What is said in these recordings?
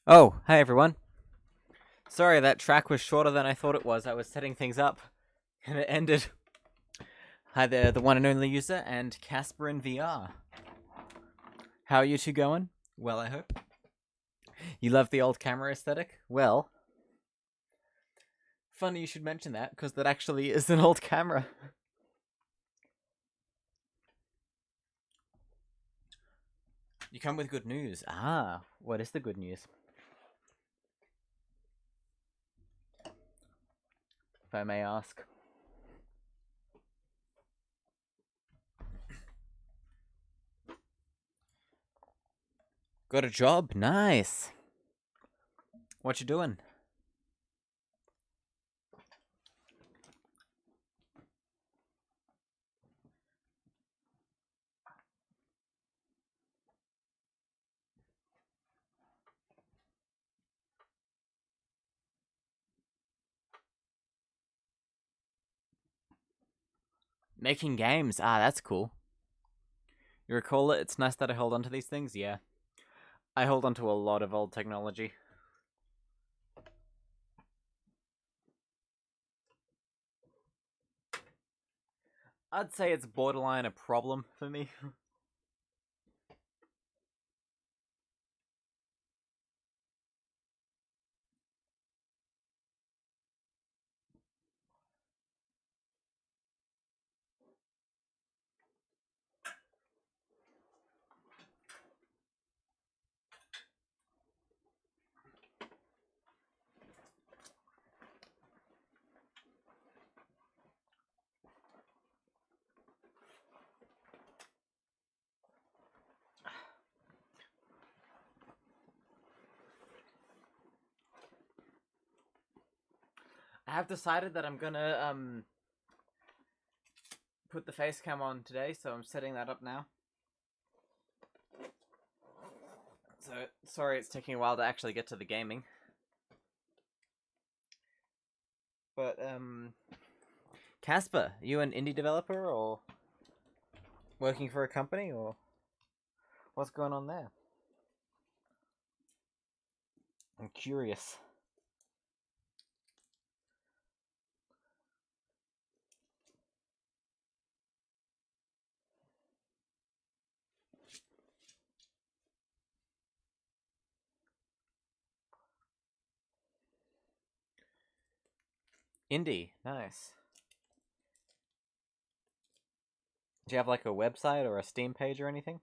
Oh, hi everyone. Sorry, that track was shorter than I thought it was. I was setting things up, and it ended. Hi there, the one and only user, and Casper in VR. How are you two going? Well, I hope. You love the old camera aesthetic? Well, funny you should mention that, because that actually is an old camera. You come with good news. Ah, what is the good news? If I may ask. Got a job? Nice. What you doing? Making games. Ah, that's cool. You recall it? It's nice that I hold on to these things? Yeah. I hold on to a lot of old technology. I'd say it's borderline a problem for me. have decided that I'm gonna put the face cam on today, so I'm setting that up now. So sorry it's taking a while to actually get to the gaming. But Casper, you an indie developer or working for a company, or what's going on there? I'm curious. Indie, nice. Do you have like a website or a Steam page or anything?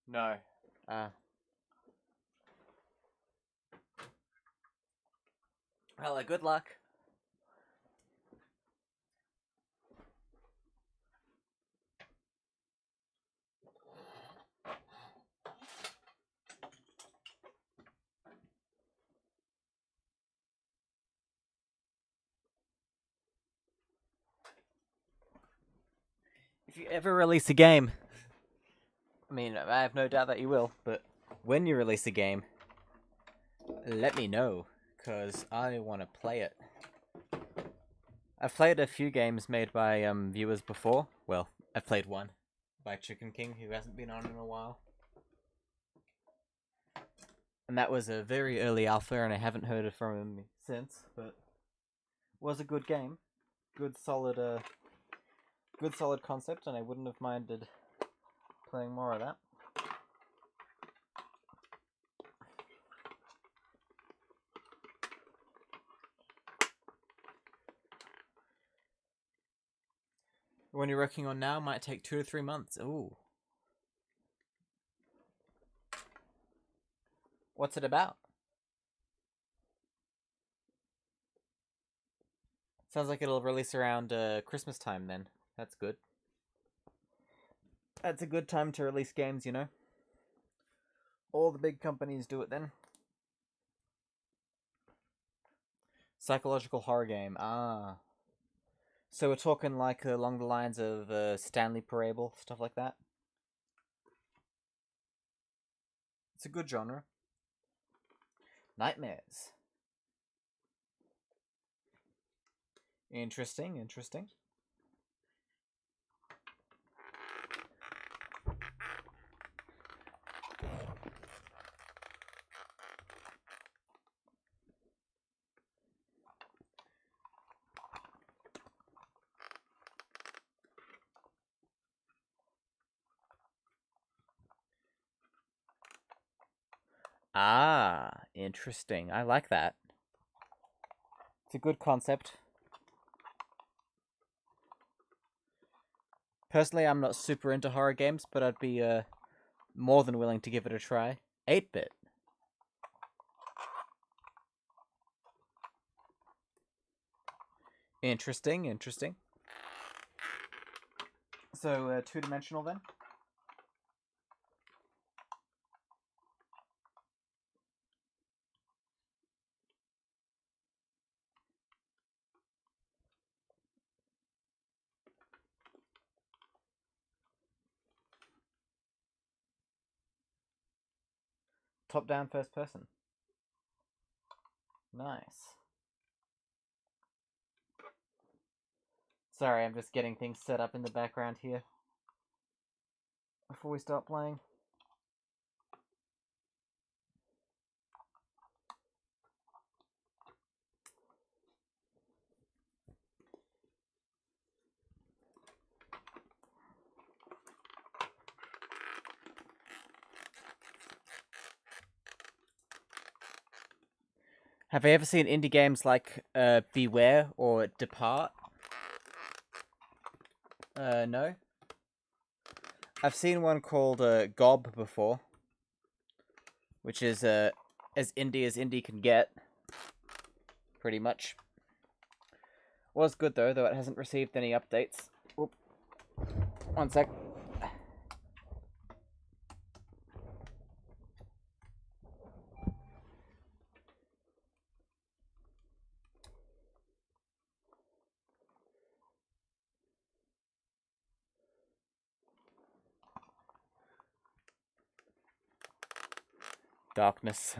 No. Well, good luck. If you ever release a game, I mean, I have no doubt that you will, but when you release a game, let me know, because I want to play it. I've played a few games made by viewers before. Well, I've played one by Chicken King, who hasn't been on in a while. And that was a very early alpha, and I haven't heard from him since, but it was a good game. Good solid concept, and I wouldn't have minded playing more of that. The one you're working on now might take 2 to 3 months. Ooh. What's it about? Sounds like it'll release around Christmas time then. That's good. That's a good time to release games, you know? All the big companies do it then. Psychological horror game. Ah. So we're talking like along the lines of Stanley Parable, stuff like that? It's a good genre. Nightmares. Interesting, interesting. Ah, interesting. I like that. It's a good concept. Personally, I'm not super into horror games, but I'd be more than willing to give it a try. 8-bit. Interesting, interesting. So, two-dimensional then? Top-down first person. Nice. Sorry, I'm just getting things set up in the background here before we start playing. Have you ever seen indie games like Beware or Depart? No. I've seen one called Gob before, which is as indie as indie can get, pretty much. Was good though it hasn't received any updates. Oop. One sec. Darkness.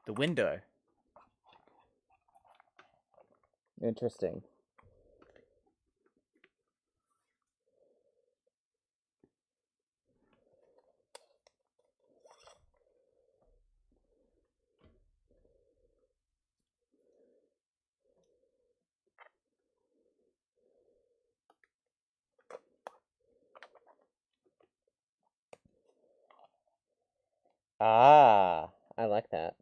The window. Interesting. Ah, I like that.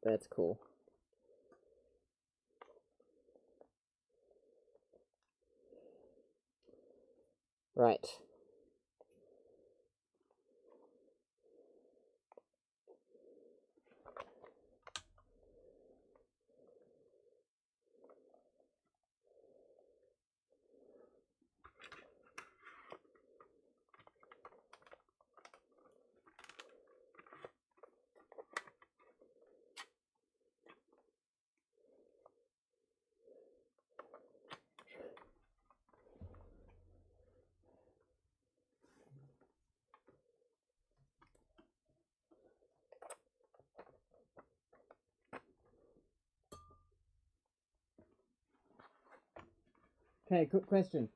That's cool. Right. Okay, quick question.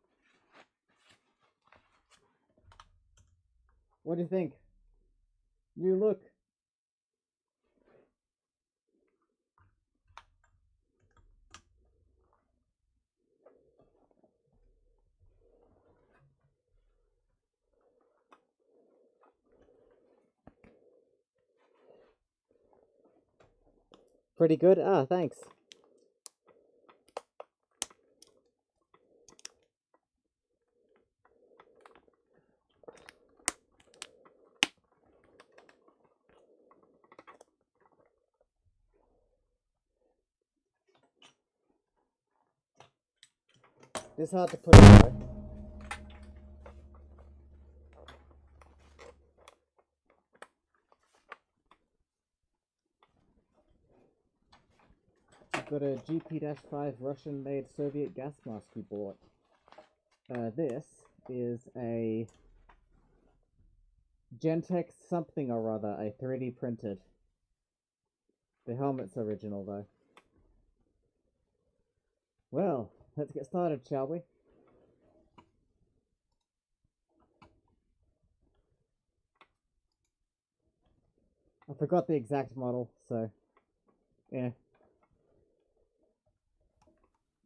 What do you think? You look. Pretty good? Ah, thanks. It's hard to put it though. I've got a GP-5 Russian-made Soviet gas mask you bought. This is a Gentex something or other, a 3D printed. The helmet's original though. Well, let's get started, shall we? I forgot the exact model, so yeah.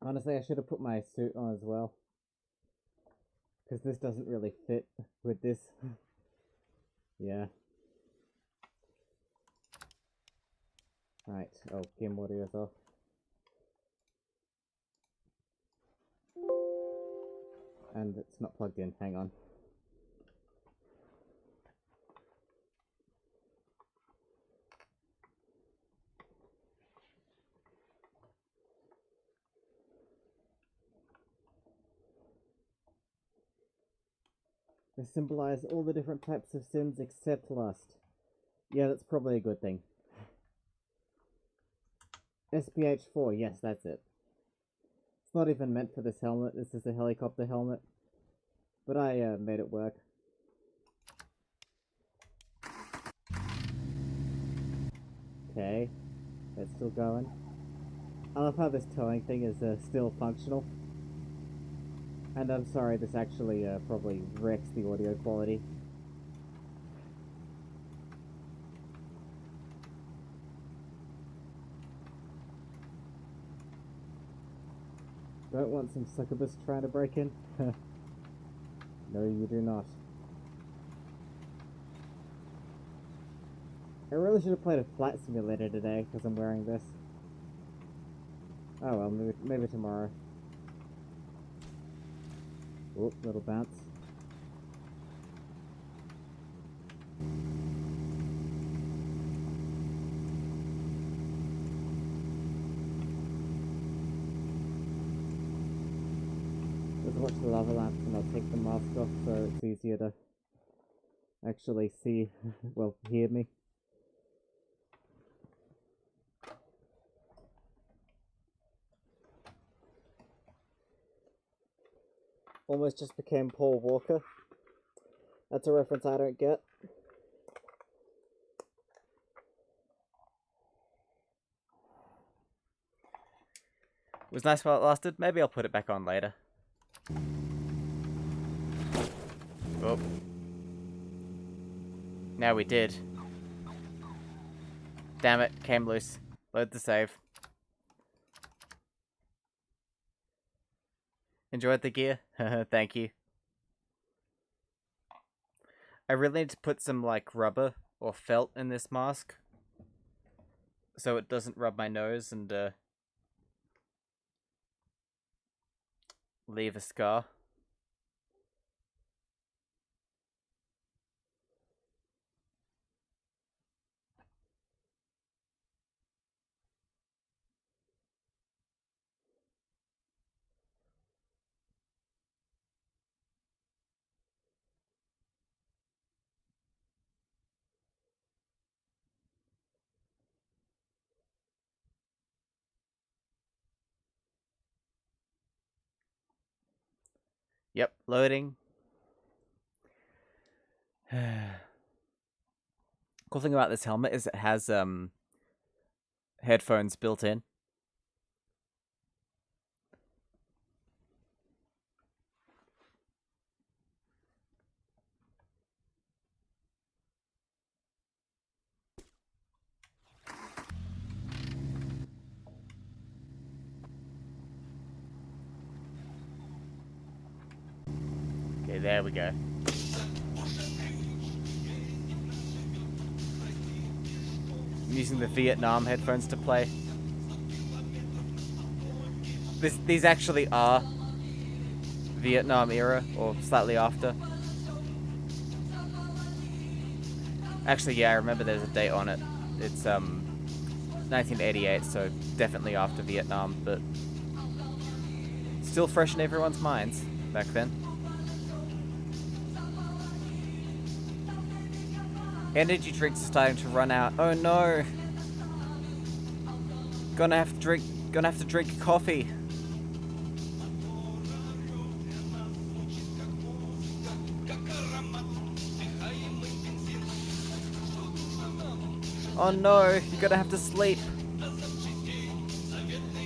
Honestly, I should have put my suit on as well, because this doesn't really fit with this. Yeah. Right. Oh, game audio is off. And it's not plugged in. Hang on. They symbolize all the different types of sins except lust. Yeah, that's probably a good thing. SPH4, yes, that's it. It's not even meant for this helmet. This is a helicopter helmet. But I made it work. Okay, that's still going. I love how this towing thing is still functional. And I'm sorry, this actually probably wrecks the audio quality. Don't want some succubus trying to break in? No, you do not. I really should have played a flight simulator today because I'm wearing this. Oh well, maybe tomorrow. Oop, little bounce. Let's watch the lava lamps and I'll take the mask off so it's easier to actually see, well, hear me. Almost just became Paul Walker. That's a reference I don't get. It was nice while it lasted. Maybe I'll put it back on later. Oh. Now we did. Damn it, came loose. Load the save. Enjoyed the gear? Thank you. I really need to put some, like, rubber or felt in this mask. So it doesn't rub my nose and, leave a scar. Yep, loading. Cool thing about this helmet is it has headphones built in. Okay, there we go. I'm using the Vietnam headphones to play. These actually are Vietnam era, or slightly after. Actually, yeah, I remember there's a date on it. It's 1988, so definitely after Vietnam, but still fresh in everyone's minds back then. Energy drinks are starting to run out. Oh no! Gonna have to drink coffee. Oh no, you're gonna have to sleep.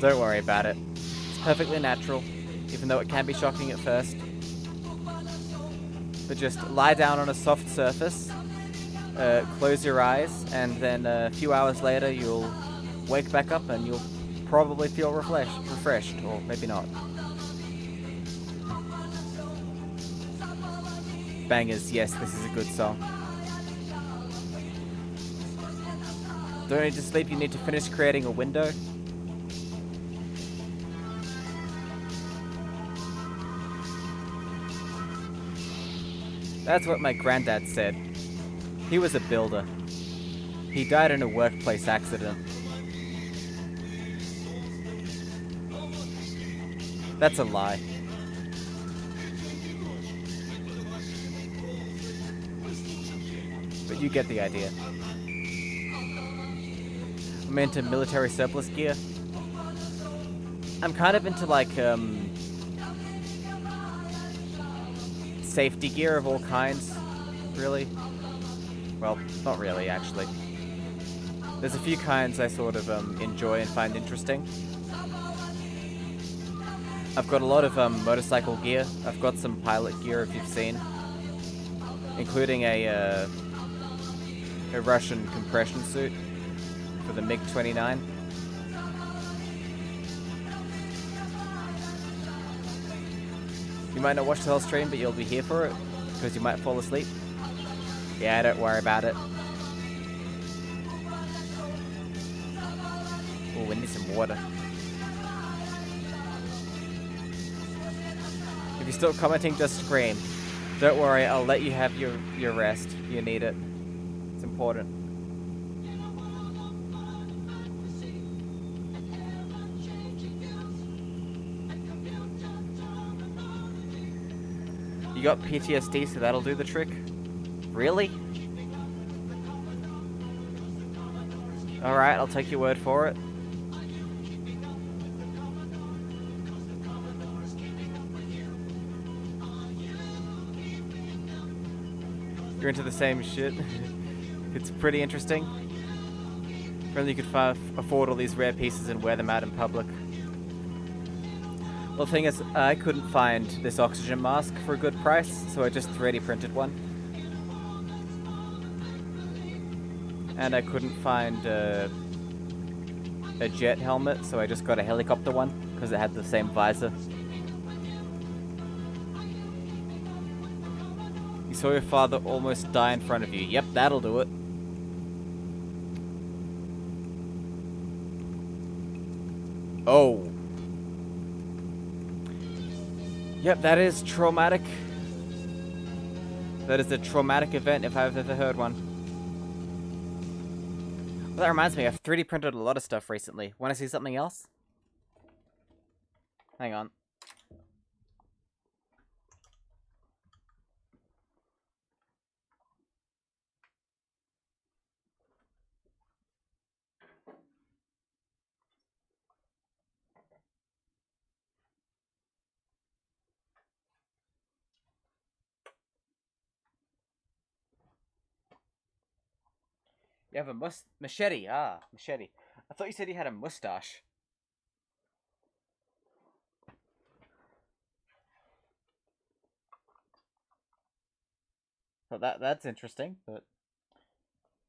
Don't worry about it. It's perfectly natural, even though it can be shocking at first. But just lie down on a soft surface, close your eyes, and then a few hours later you'll wake back up and you'll probably feel refreshed, or maybe not. Bangers, yes, this is a good song. Don't need to sleep, you need to finish creating a window. That's what my granddad said. He was a builder. He died in a workplace accident. That's a lie. But you get the idea. I'm into military surplus gear. I'm kind of into, like, safety gear of all kinds, really. Well, not really, actually. There's a few kinds I sort of enjoy and find interesting. I've got a lot of motorcycle gear. I've got some pilot gear, if you've seen, including a Russian compression suit for the MiG-29. You might not watch the whole stream, but you'll be here for it, because you might fall asleep. Yeah, don't worry about it. me some water. If you're still commenting, just scream. Don't worry, I'll let you have your rest. You need it. It's important. You got PTSD, so that'll do the trick? Really? Alright, I'll take your word for it. You're into the same shit. It's pretty interesting. If only you could afford all these rare pieces and wear them out in public. Well, the thing is, I couldn't find this oxygen mask for a good price, so I just 3D printed one. And I couldn't find a jet helmet, so I just got a helicopter one, because it had the same visor. You saw your father almost die in front of you. Yep, that'll do it. Oh. Yep, that is traumatic. That is a traumatic event if I've ever heard one. Well, that reminds me, I've 3D printed a lot of stuff recently. Want to see something else? Hang on. You have a machete. Ah, machete. I thought you said you had a mustache. So that's interesting, but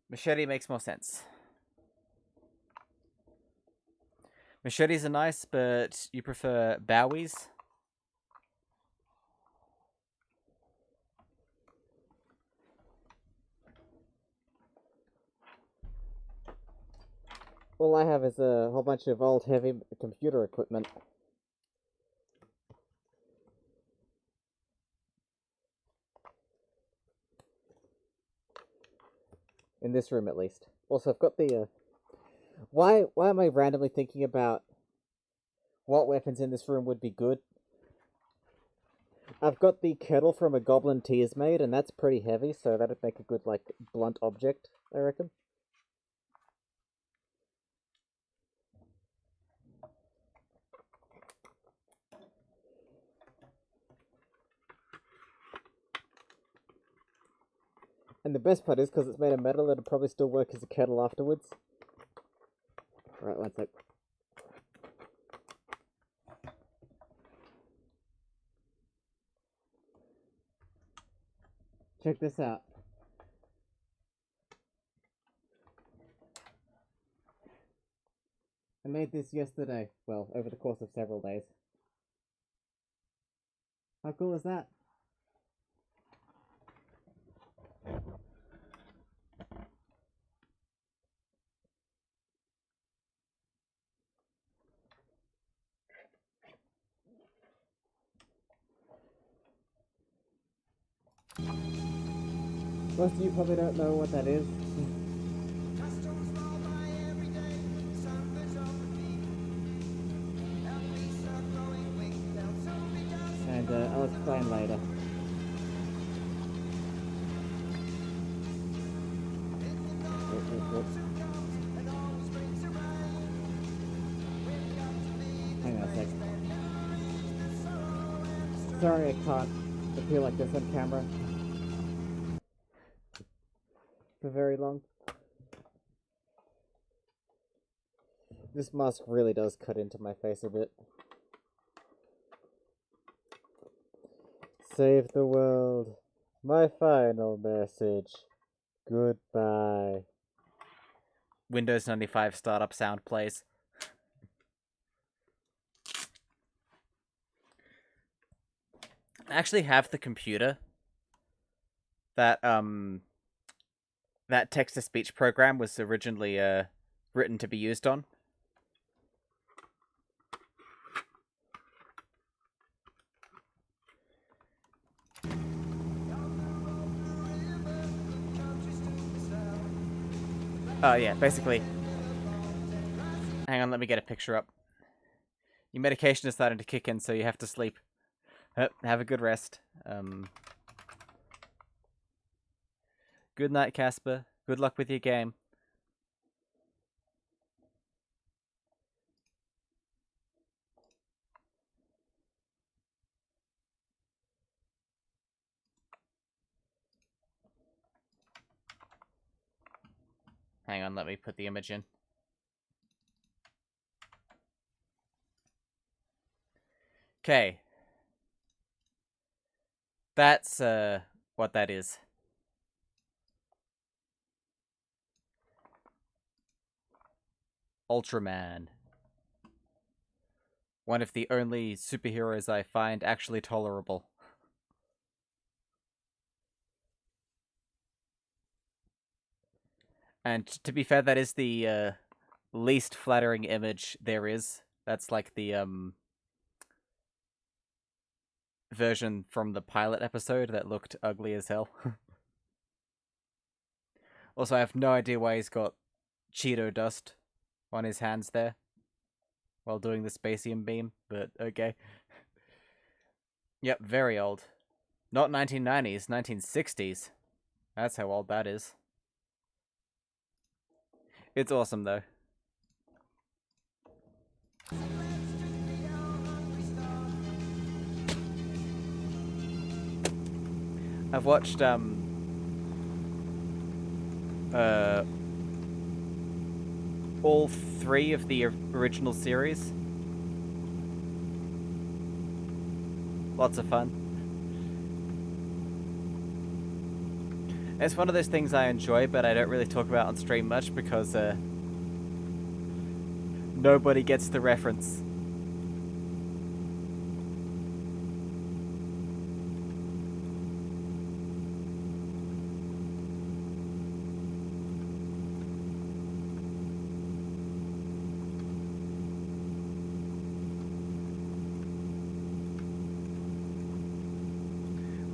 machete makes more sense. Machetes are nice, but you prefer Bowies? All I have is a whole bunch of old heavy computer equipment. In this room, at least. Also, I've got the, Why am I randomly thinking about what weapons in this room would be good? I've got the kettle from a Goblin Tears Maid, and that's pretty heavy, so that'd make a good, like, blunt object, I reckon. And the best part is, because it's made of metal, it'll probably still work as a kettle afterwards. Right, one sec. Check this out. I made this yesterday. Well, over the course of several days. How cool is that? Most of you probably don't know what that is. And I'll explain later. Hang on a sec. Sorry I can't appear like this on camera for very long. This mask really does cut into my face a bit. Save the world. My final message. Goodbye. Windows 95 startup sound plays. I actually have the computer that that text-to-speech program was originally written to be used on. Oh, yeah, basically. Hang on, let me get a picture up. Your medication is starting to kick in, so you have to sleep. Have a good rest. Good night, Casper. Good luck with your game. Hang on, let me put the image in. Okay. That's, what that is. Ultraman. One of the only superheroes I find actually tolerable. And to be fair, that is the, least flattering image there is. That's like the, version from the pilot episode that looked ugly as hell. Also, I have no idea why he's got Cheeto dust on his hands there while doing the Spacium beam, but okay. Yep, very old. Not 1990s, 1960s. That's how old that is. It's awesome, though. I've watched, all 3 of the original series. Lots of fun. It's one of those things I enjoy, but I don't really talk about on stream much because, nobody gets the reference.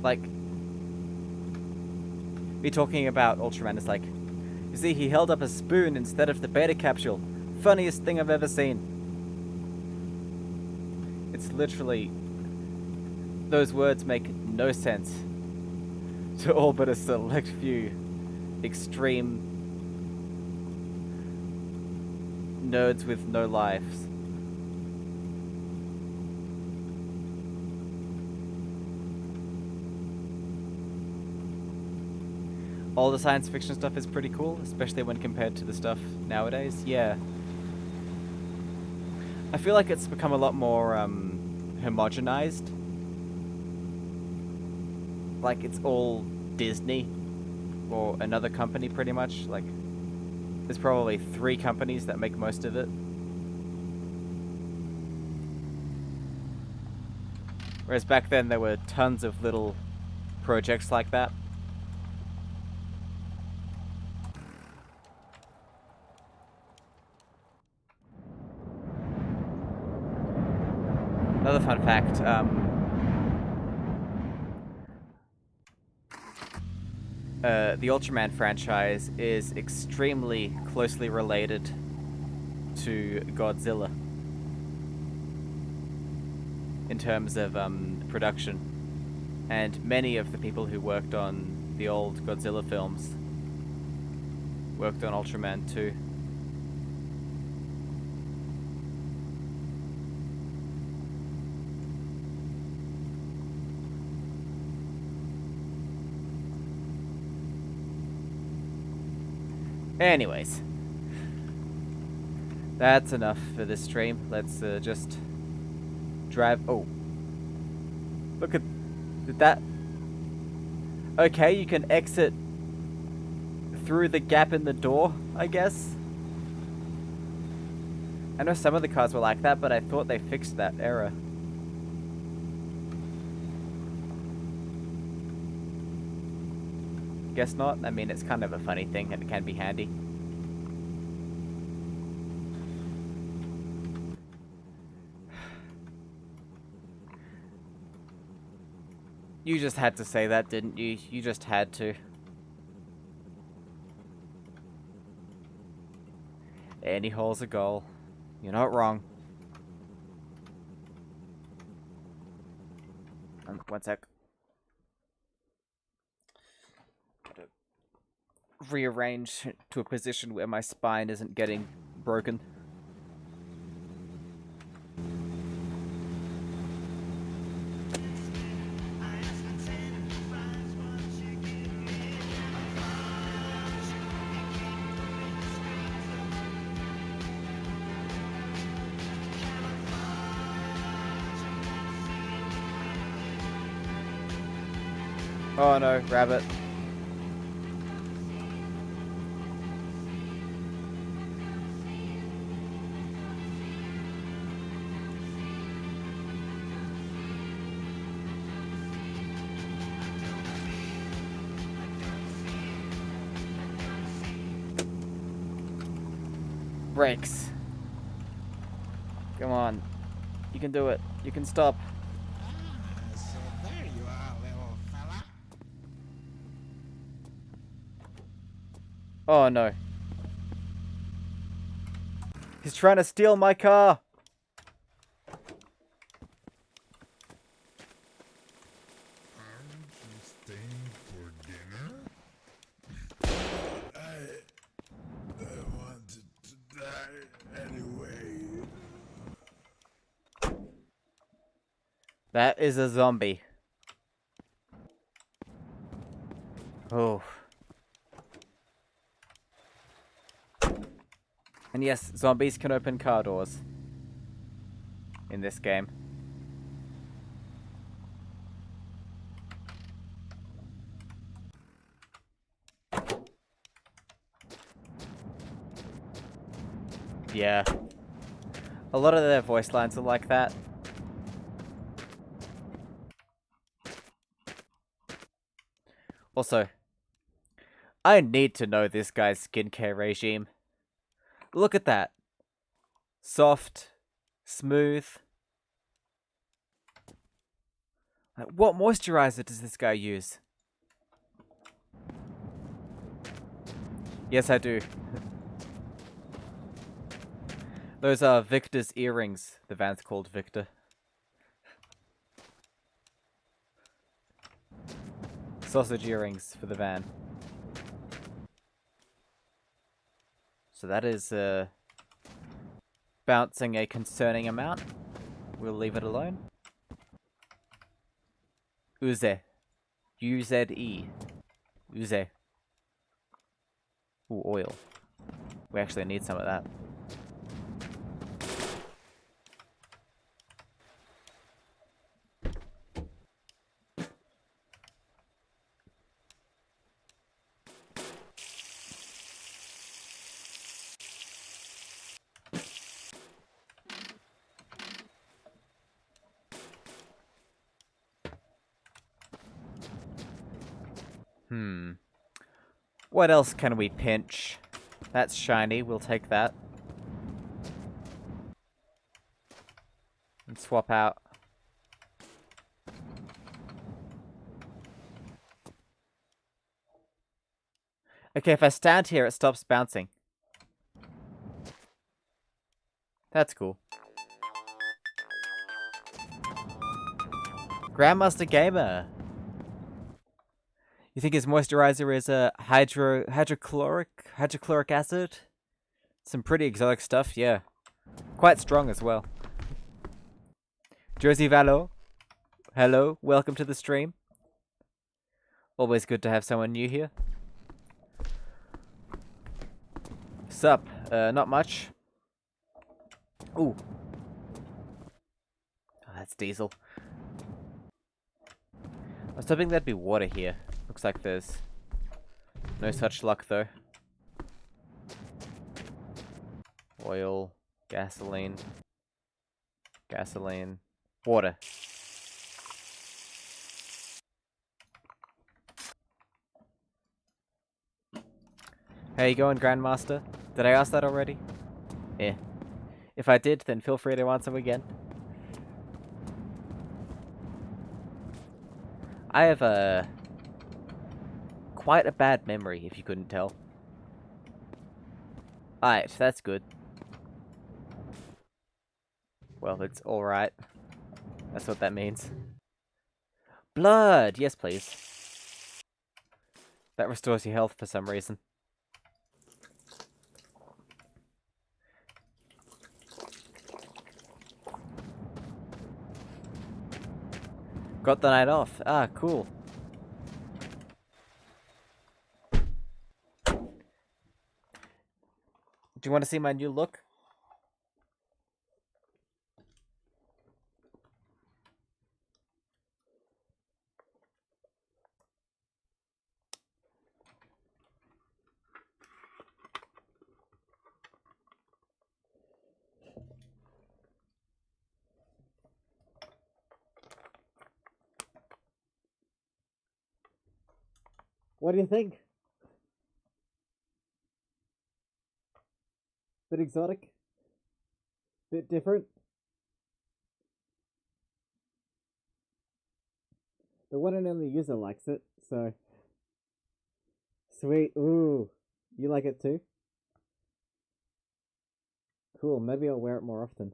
Like, me talking about Ultraman is like, you see, he held up a spoon instead of the beta capsule. Funniest thing I've ever seen. It's literally... Those words make no sense to all but a select few extreme nerds with no lives. All the science fiction stuff is pretty cool, especially when compared to the stuff nowadays. Yeah. I feel like it's become a lot more, homogenized. Like, it's all Disney, or another company, pretty much. Like, there's probably 3 companies that make most of it. Whereas back then, there were tons of little projects like that. Another fun fact, the Ultraman franchise is extremely closely related to Godzilla in terms of production, and many of the people who worked on the old Godzilla films worked on Ultraman too. Anyways, that's enough for this stream. Let's just drive. Oh, look at that. Okay, you can exit through the gap in the door, I guess. I know some of the cars were like that, but I thought they fixed that error. Guess not. I mean, it's kind of a funny thing and it can be handy. You just had to say that, didn't you? You just had to. Any hole's a goal. You're not wrong. One sec. Gotta rearrange to a position where my spine isn't getting broken. Oh no, rabbit. Brakes. Come on. You can do it. You can stop. So there you are, little fella. Oh no. He's trying to steal my car. Aren't you staying for dinner? I wanted to die anyway. That is a zombie. Oh. And yes, zombies can open car doors. In this game. Yeah. A lot of their voice lines are like that. Also, I need to know this guy's skincare regime. Look at that. Soft, smooth. Like, what moisturizer does this guy use? Yes, I do. Those are Victor's earrings. The van's called Victor. Sausage earrings for the van. So that is bouncing a concerning amount. We'll leave it alone. Uze. U-Z-E. Uze. Ooh, oil. We actually need some of that. What else can we pinch? That's shiny, we'll take that. And swap out. Okay, if I stand here, it stops bouncing. That's cool. Grandmaster Gamer! You think his moisturizer is a hydrochloric acid? Some pretty exotic stuff, yeah. Quite strong as well. Josie Valo, hello, welcome to the stream. Always good to have someone new here. Sup? Not much. Ooh. Oh, that's diesel. I was hoping there'd be water here. Looks like there's no such luck though. Oil, gasoline, water. How you going, Grandmaster? Did I ask that already? Yeah. If I did, then feel free to answer again. I have quite a bad memory, if you couldn't tell. Alright, that's good. Well, it's alright. That's what that means. Blood! Yes, please. That restores your health for some reason. Got the night off. Ah, cool. Do you want to see my new look? What do you think? Bit exotic? Bit different? The one and only user likes it, so... Sweet, ooh. You like it too? Cool, maybe I'll wear it more often.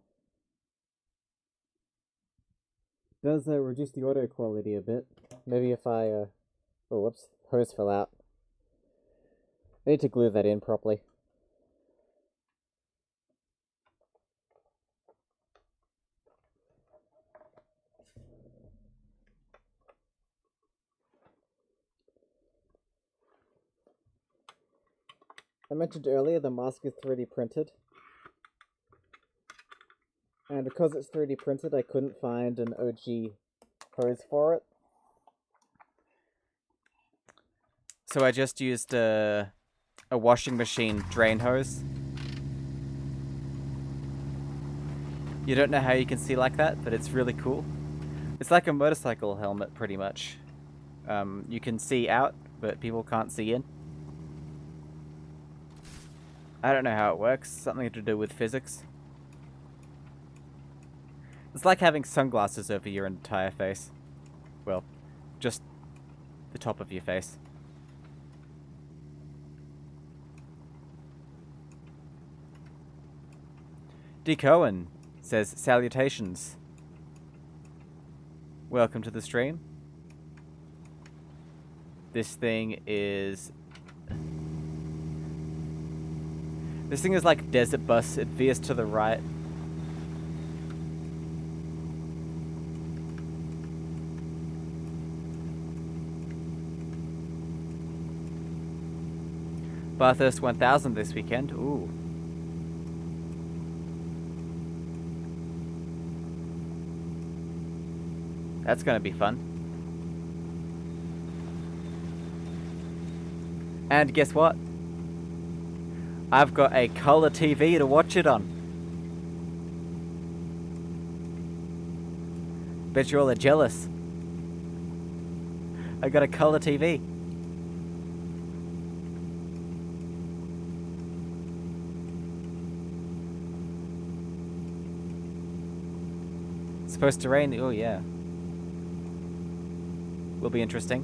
Does reduce the auto quality a bit. Maybe if I, oh, whoops, hose fell out. I need to glue that in properly. I mentioned earlier the mask is 3D printed. And because it's 3D printed, I couldn't find an OG hose for it. So I just used a washing machine drain hose. You don't know how you can see like that, but it's really cool. It's like a motorcycle helmet, pretty much. You can see out, but people can't see in. I don't know how it works. Something to do with physics. It's like having sunglasses over your entire face. Well, just the top of your face. D. Cohen says, salutations. Welcome to the stream. This thing is like Desert Bus. It veers to the right. Bathurst 1000 this weekend. Ooh. That's gonna be fun. And guess what? I've got a color TV to watch it on. Bet you all are jealous. I got a color TV. It's supposed to rain. Oh yeah. Will be interesting.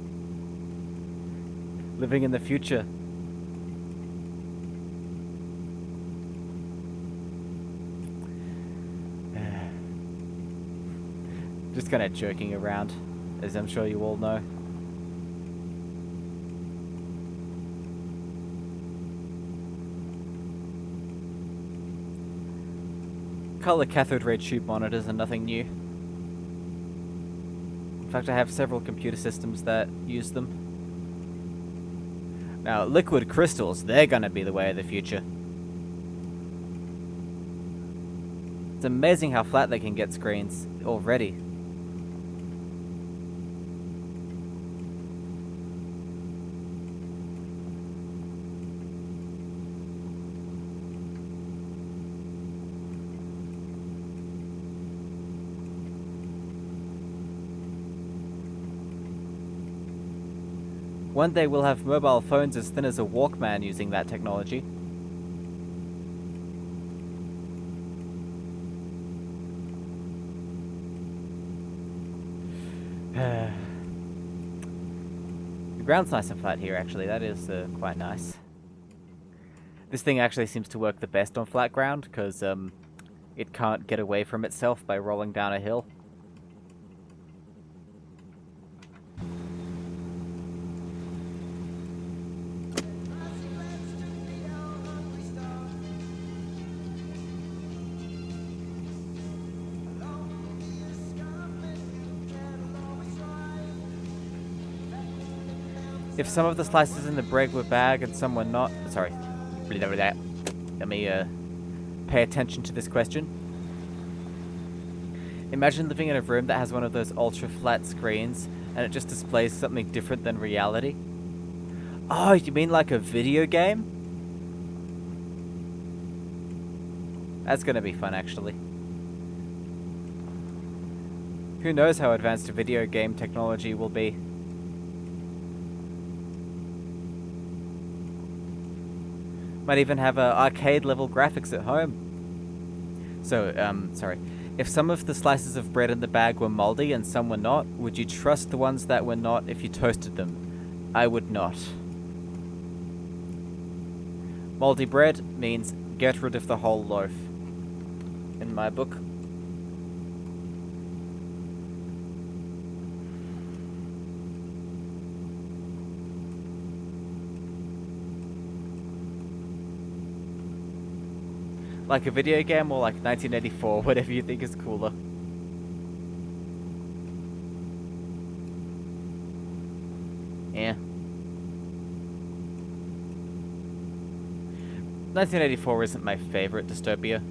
Living in the future. Just kind of joking around, as I'm sure you all know. Color cathode ray tube monitors are nothing new. In fact, I have several computer systems that use them. Now, liquid crystals, they're gonna be the way of the future. It's amazing how flat they can get screens already. One day we'll have mobile phones as thin as a Walkman using that technology. The ground's nice and flat here, actually. That is quite nice. This thing actually seems to work the best on flat ground, because it can't get away from itself by rolling down a hill. If some of the slices in the bread were bag and some were not... Sorry. Let me pay attention to this question. Imagine living in a room that has one of those ultra-flat screens and it just displays something different than reality. Oh, you mean like a video game? That's gonna be fun, actually. Who knows how advanced video game technology will be? Might even have arcade-level graphics at home. So, sorry. If some of the slices of bread in the bag were moldy and some were not, would you trust the ones that were not if you toasted them? I would not. Moldy bread means get rid of the whole loaf. In my book. Like a video game or like 1984, whatever you think is cooler. Yeah. 1984 isn't my favorite dystopia.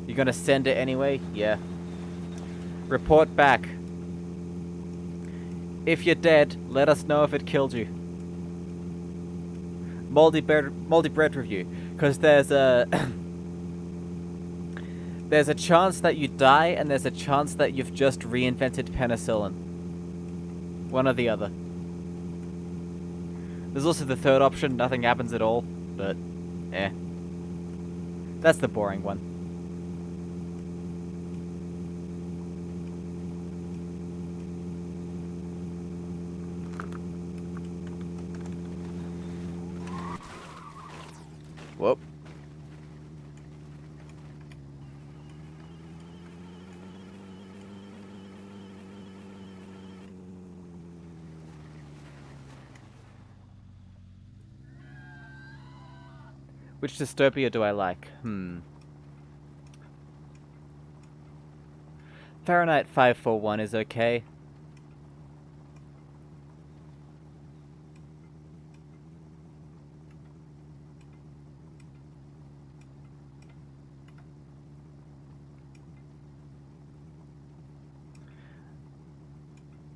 You gonna send it anyway? Yeah. Report back. If you're dead, let us know if it killed you. Moldy bread review. Because there's a... There's a chance that you die, and there's a chance that you've just reinvented penicillin. One or the other. There's also the third option, nothing happens at all, but, eh. That's the boring one. Whoop. Which dystopia do I like? Fahrenheit 541 is okay.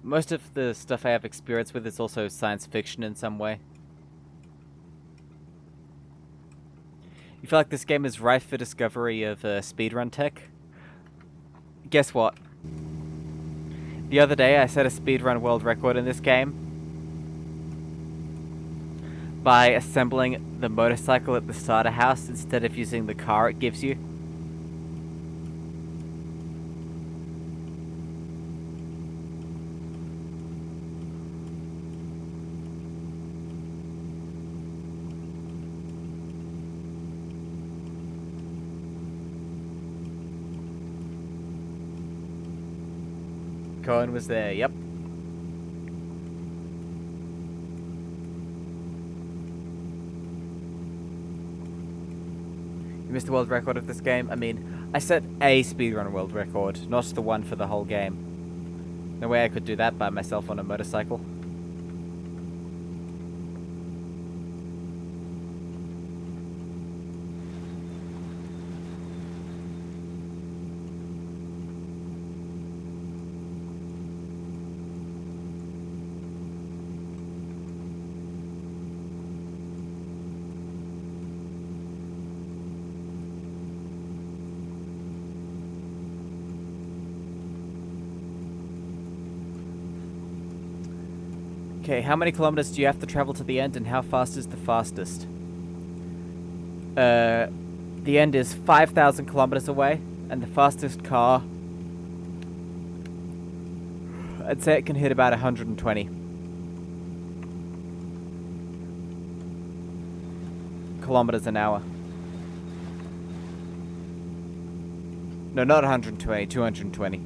Most of the stuff I have experience with is also science fiction in some way. You feel like this game is rife for discovery of speedrun tech? Guess what? The other day I set a speedrun world record in this game by assembling the motorcycle at the starter house instead of using the car it gives you. Cohen was there, yep. You missed the world record of this game? I mean, I set a speedrun world record, not the one for the whole game. No way I could do that by myself on a motorcycle. Okay, how many kilometers do you have to travel to the end, and how fast is the fastest? The end is 5,000 kilometers away, and the fastest car... I'd say it can hit about 120 kilometers an hour. No, not 120, 220.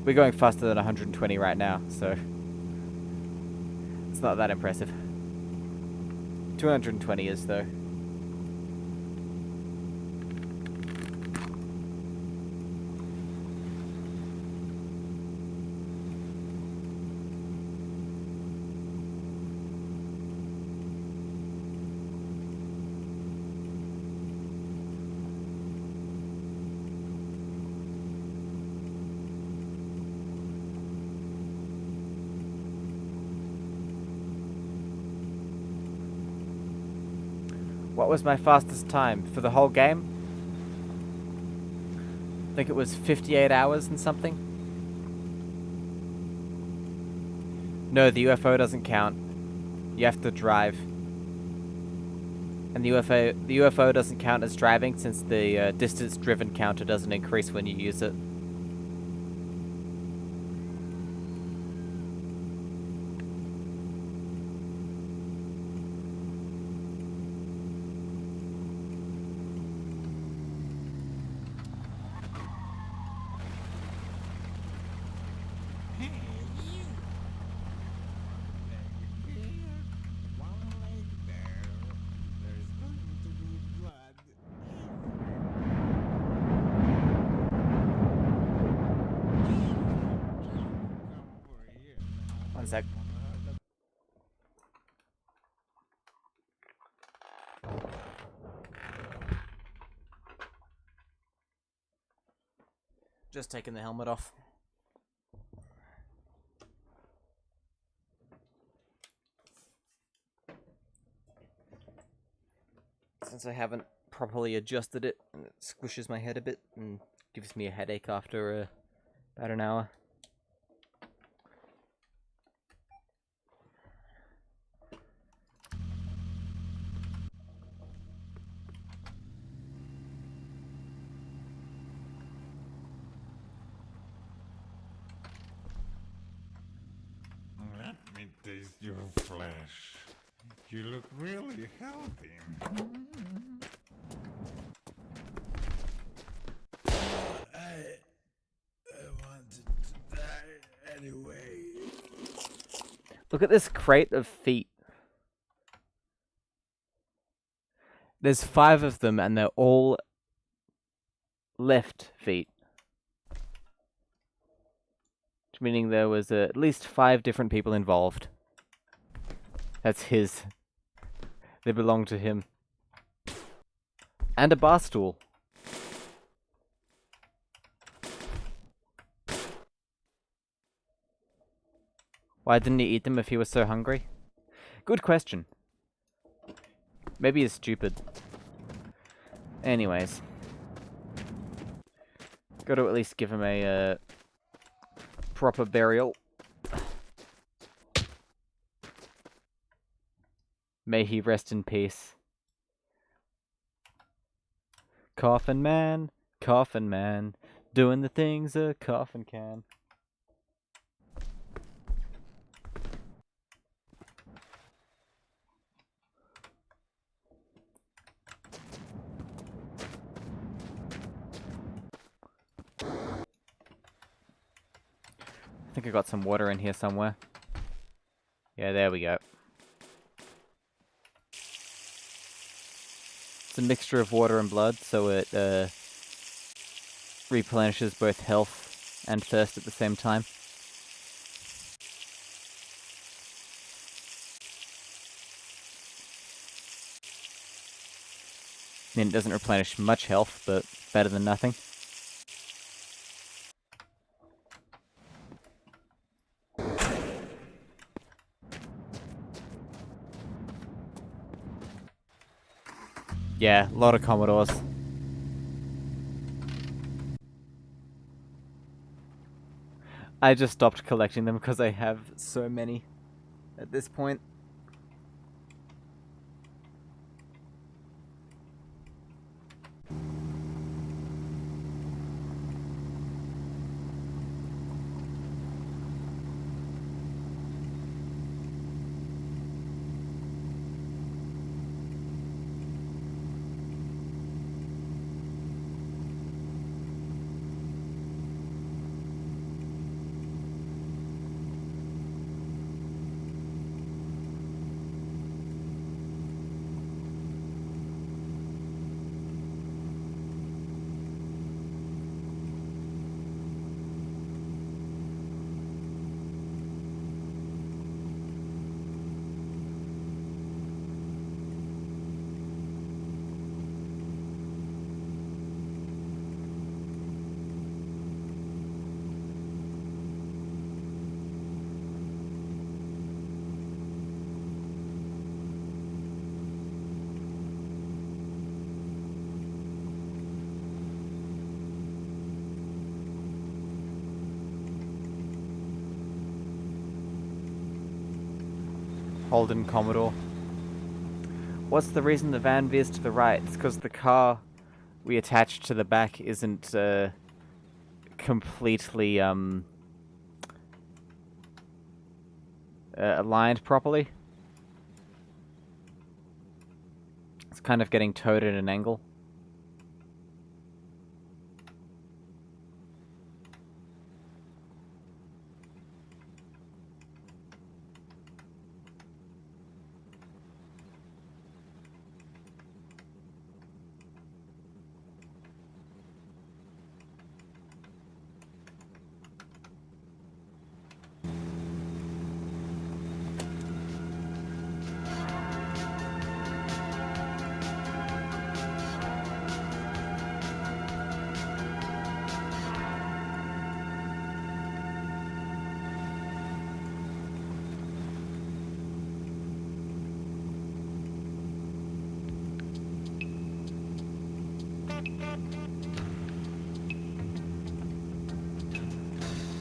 We're going faster than 120 right now, so it's not that impressive. 220 is, though. What was my fastest time for the whole game? I think it was 58 hours and something. No, the UFO doesn't count. You have to drive. And the UFO doesn't count as driving since the distance driven counter doesn't increase when you use it. Hey, you! Leg here, one leg there. There's going to be blood. Come over here. One sec. Just taking the helmet off. Since I haven't properly adjusted it, and it squishes my head a bit and gives me a headache after about an hour. Let me taste your flesh. You look really healthy. I wanted to die anyway. Look at this crate of feet. There's 5 of them and they're all left feet. Meaning there was at least 5 different people involved. That's his. They belong to him. And a bar stool. Why didn't he eat them if he was so hungry? Good question. Maybe he's stupid. Anyways. Got to at least give him a proper burial. May he rest in peace. Coffin man, doing the things a coffin can. I think I got some water in here somewhere. Yeah, there we go. It's a mixture of water and blood, so it replenishes both health and thirst at the same time. I mean, it doesn't replenish much health, but better than nothing. Yeah, a lot of Commodores. I just stopped collecting them because I have so many at this point. Holden Commodore. What's the reason the van veers to the right? It's because the car we attached to the back isn't completely aligned properly. It's kind of getting towed at an angle.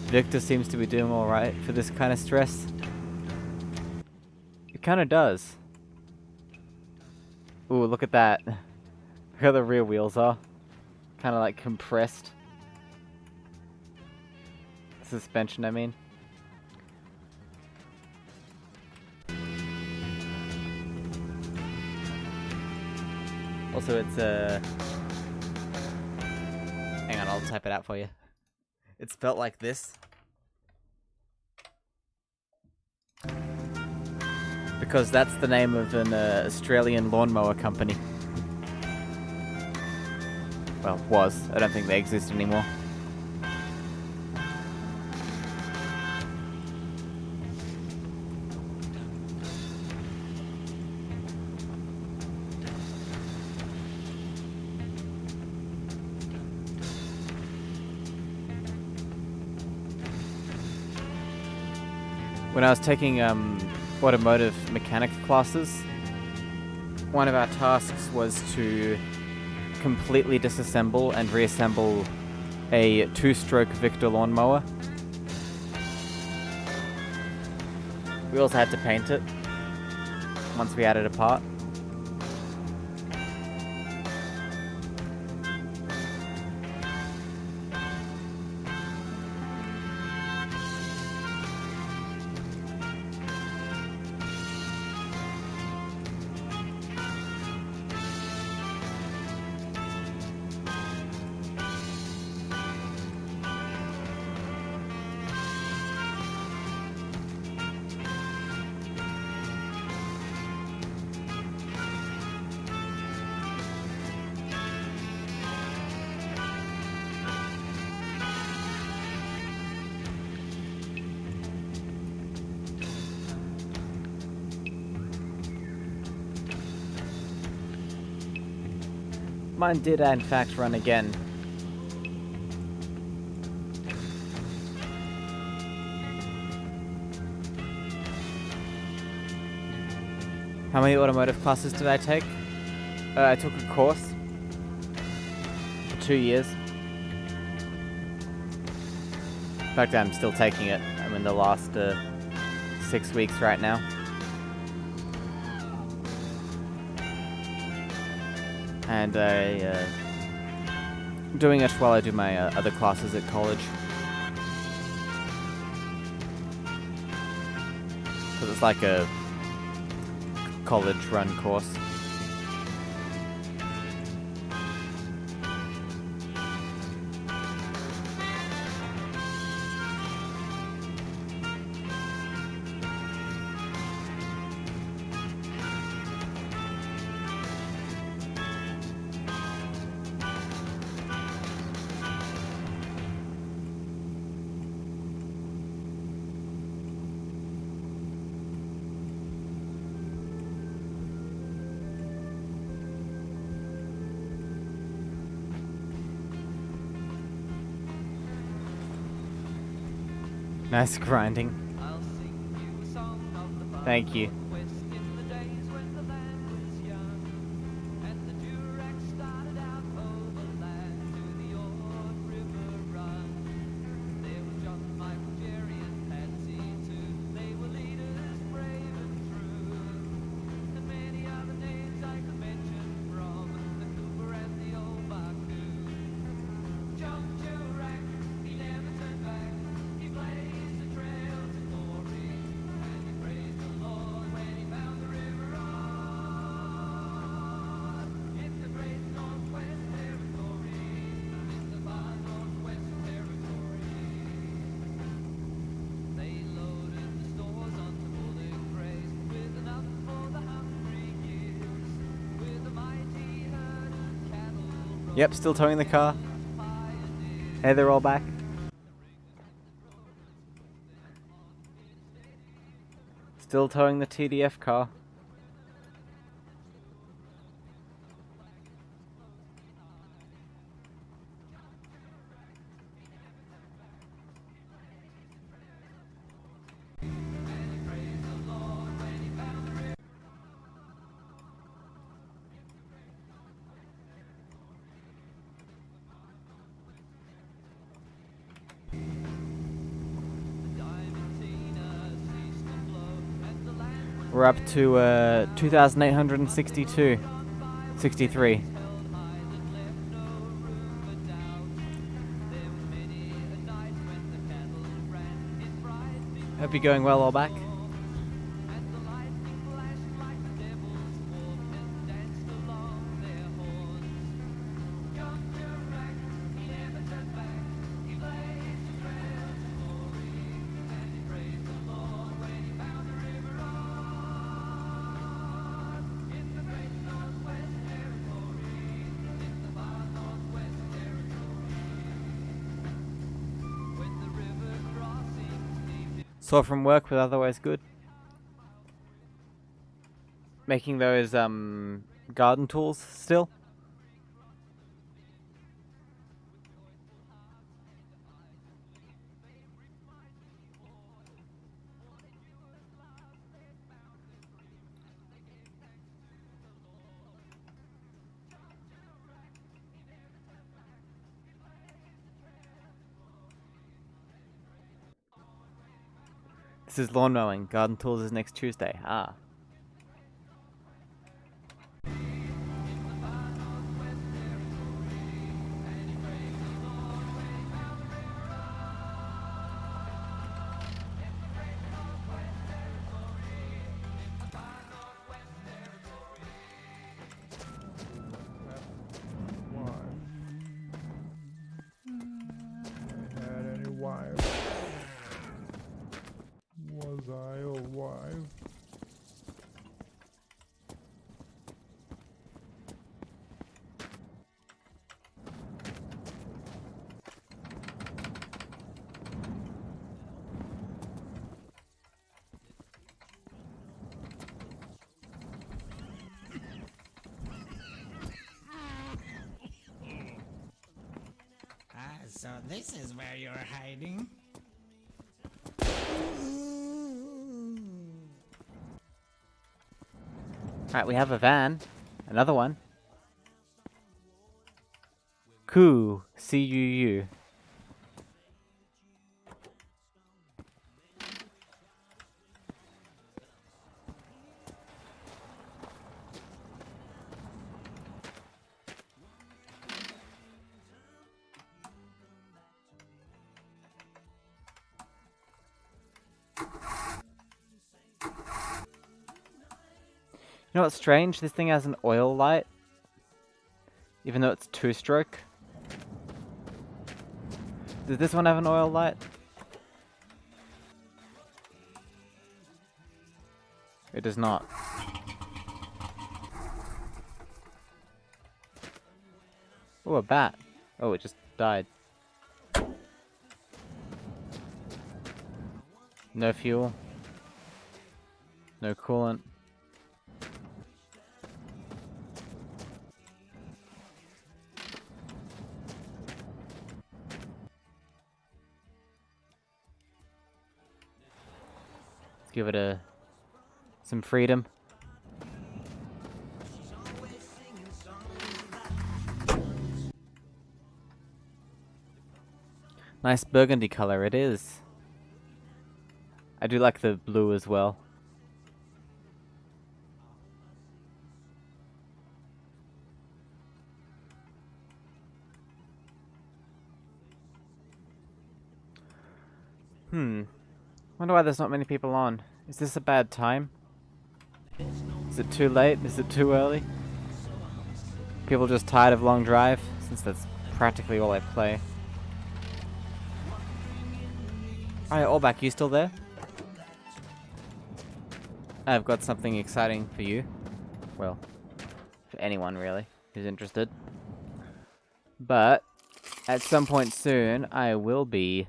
Victor seems to be doing alright for this kind of stress. It kind of does. Ooh, look at that. Look how the rear wheels are. Kind of like compressed. Suspension, I mean. Also, it's hang on, I'll type it out for you. It's spelt like this. Because that's the name of an Australian lawnmower company. Well, was. I don't think they exist anymore. When I was taking automotive mechanic classes, one of our tasks was to completely disassemble and reassemble a 2-stroke Victor lawnmower. We also had to paint it once we had it apart. Mine did in fact run again. How many automotive classes did I take? I took a course for 2 years. In fact, I'm still taking it. I'm in the last 6 weeks right now. And I'm doing it while I do my other classes at college. Because it's like a college-run course. Nice grinding. Thank you. Yep, still towing the car. Hey, they're all back. Still towing the TDF car. We're up to 2,862. 63. Hope you're going well, all back. Saw from work, but otherwise good. Making those garden tools still. This is lawn mowing. Garden tools is next Tuesday. Ah. Had any wife? Was I a wife? So this is where you're hiding? Alright, we have a van. Another one. Coo. C-U-U. You know what's strange? This thing has an oil light. Even though it's two-stroke. Does this one have an oil light? It does not. Oh, a bat. Oh, it just died. No fuel. No coolant. Let's give it some freedom. Nice burgundy color it is. I do like the blue as well. Wonder why there's not many people on. Is this a bad time? Is it too late? Is it too early? People just tired of long drive, since that's practically all I play. Alright, all back, you still there? I've got something exciting for you. Well, for anyone really, who's interested. But at some point soon, I will be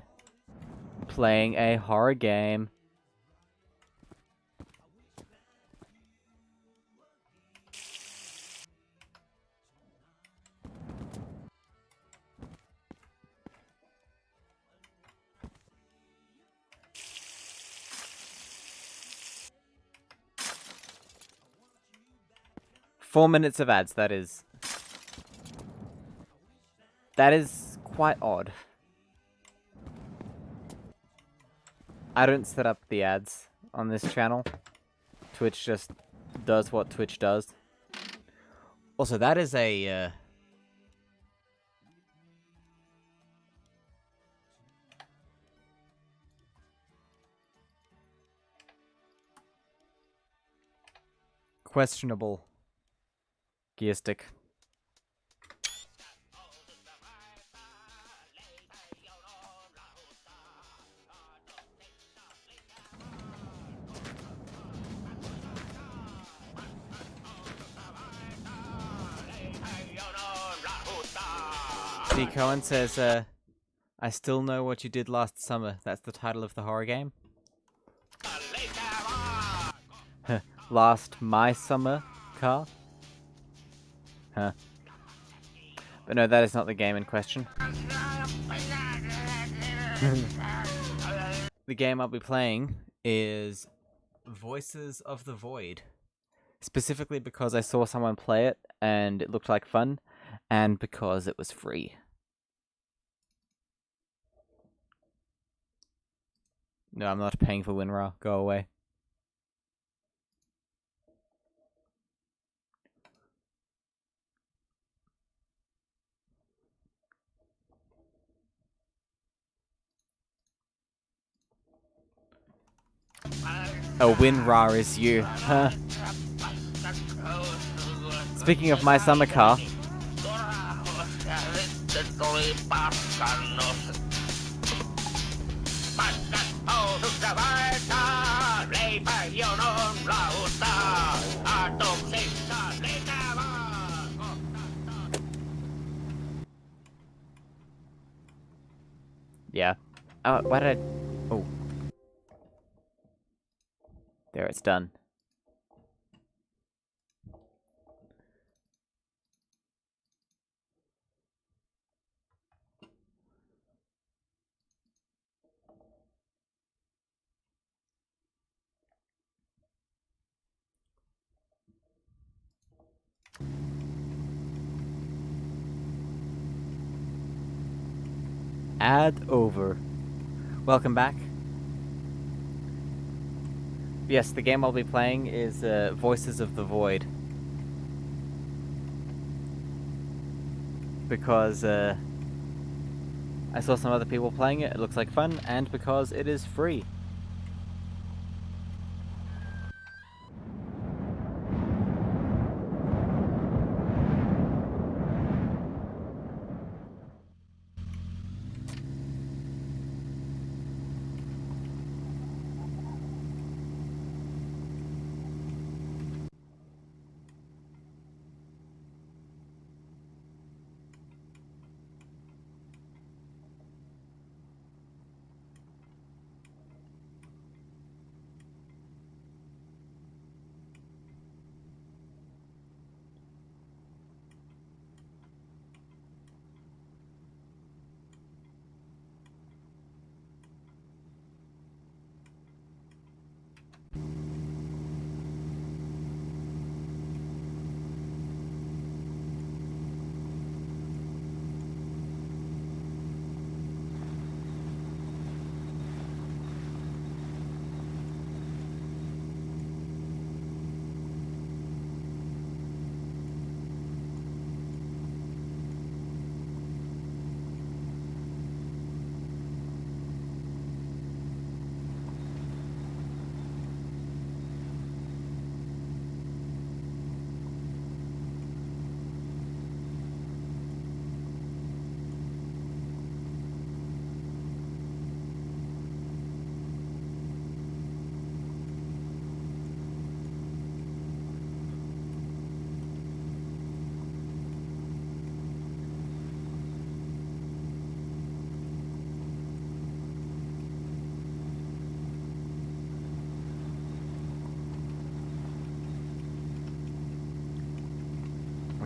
playing a horror game. "4 minutes of ads, that is. That is quite odd. I don't set up the ads on this channel. Twitch just does what Twitch does. Also, that is a, questionable gear stick. D. Cohen says, I still know what you did last summer. That's the title of the horror game. Last my summer car? Huh. But no, that is not the game in question. The game I'll be playing is Voices of the Void. Specifically because I saw someone play it and it looked like fun, and because it was free. No, I'm not paying for WinRAR. Go away. Oh, WinRAR is you. Huh. Speaking of my summer car. Yeah. Oh, why did I... Oh. There, it's done. Ad over. Welcome back. Yes, the game I'll be playing is Voices of the Void. Because I saw some other people playing it, it looks like fun, and because it is free.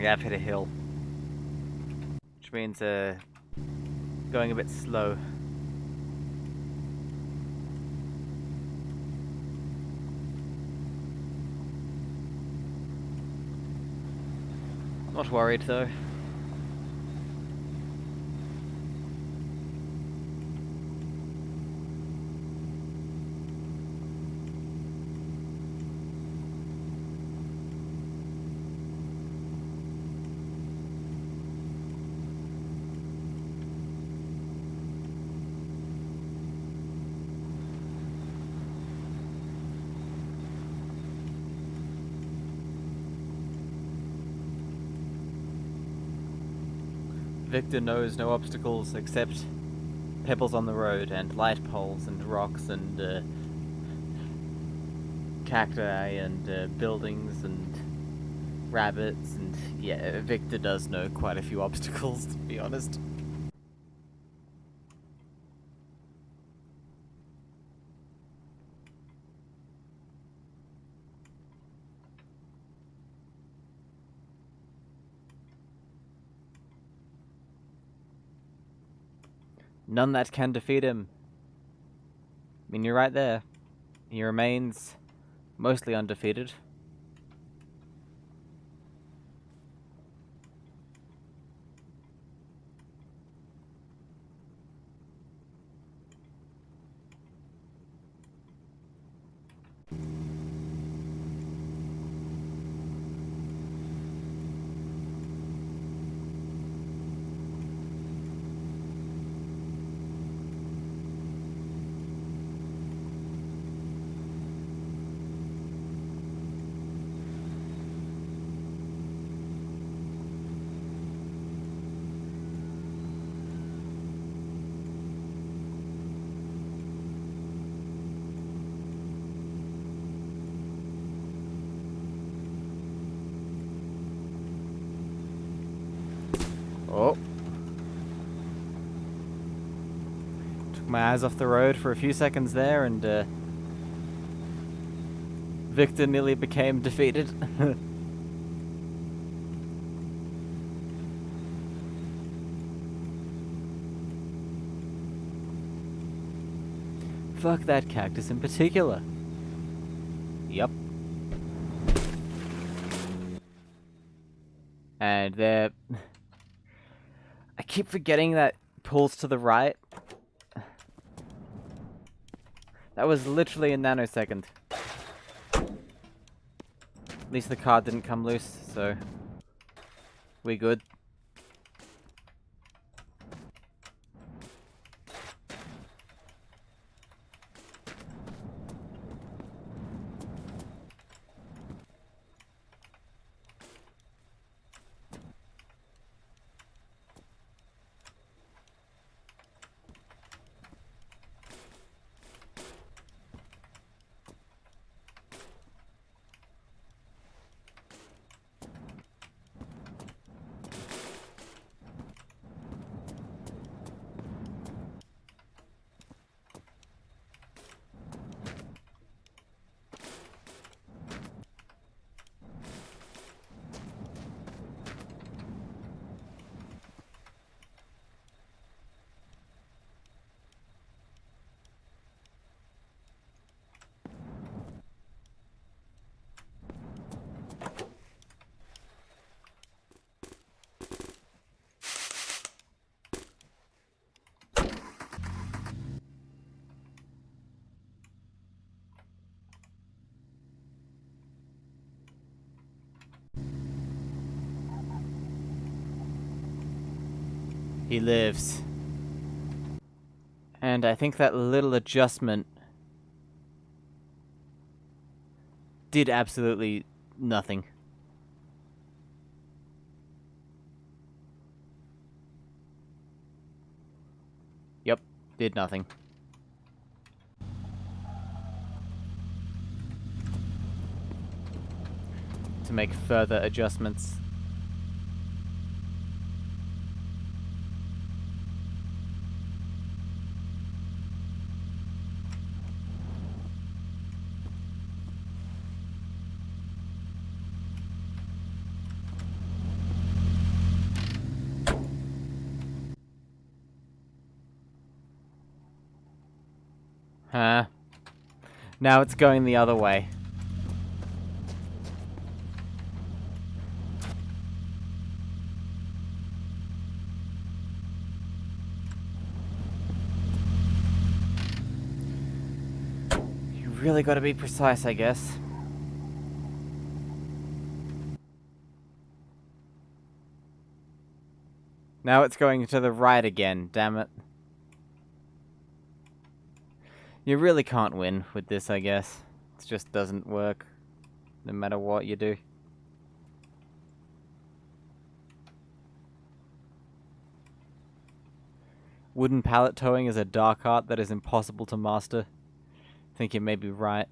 We have hit a hill. Which means, going a bit slow. Not worried, though. Victor knows no obstacles except pebbles on the road and light poles and rocks and cacti and buildings and rabbits and yeah, Victor does know quite a few obstacles, to be honest. None that can defeat him. I mean, you're right there. He remains mostly undefeated. Oh. Took my eyes off the road for a few seconds there, and Victor nearly became defeated. Fuck that cactus in particular. Yup. And there... I keep forgetting that pulls to the right. That was literally a nanosecond. At least the car didn't come loose, so... we good. He lives. And I think that little adjustment did absolutely nothing. Yep, did nothing. To make further adjustments. Huh? Now it's going the other way. You really gotta be precise, I guess. Now it's going to the right again, damn it. You really can't win with this, I guess. It just doesn't work, no matter what you do. Wooden pallet towing is a dark art that is impossible to master. I think you may be right.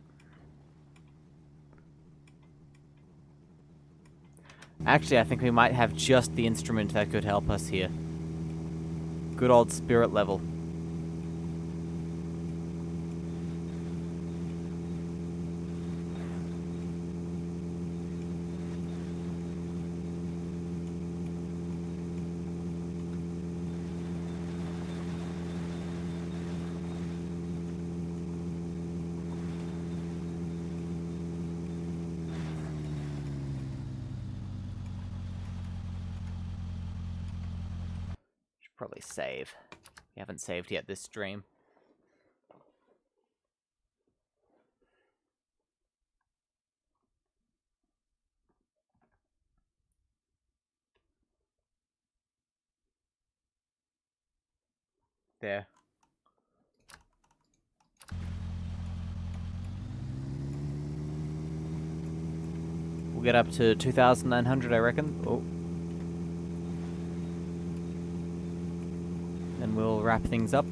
Actually, I think we might have just the instrument that could help us here. Good old spirit level. Should probably save. We haven't saved yet this stream. There. We'll get up to 2,900, I reckon. Oh. Then we'll wrap things up.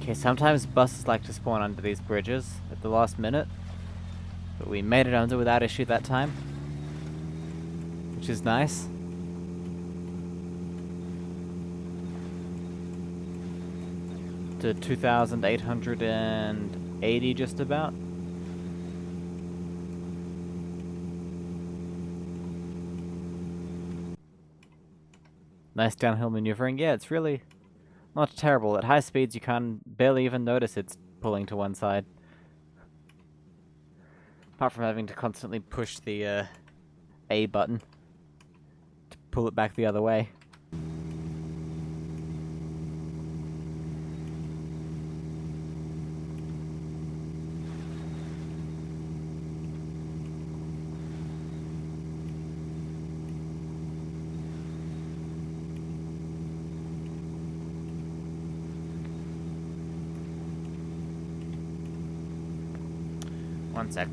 Okay, sometimes buses like to spawn under these bridges at the last minute, but we made it under without issue that time, which is nice. To 2,880 just about. Nice downhill maneuvering. Yeah, it's really not terrible. At high speeds, you can barely even notice it's pulling to one side. Apart from having to constantly push the A button to pull it back the other way. One sec.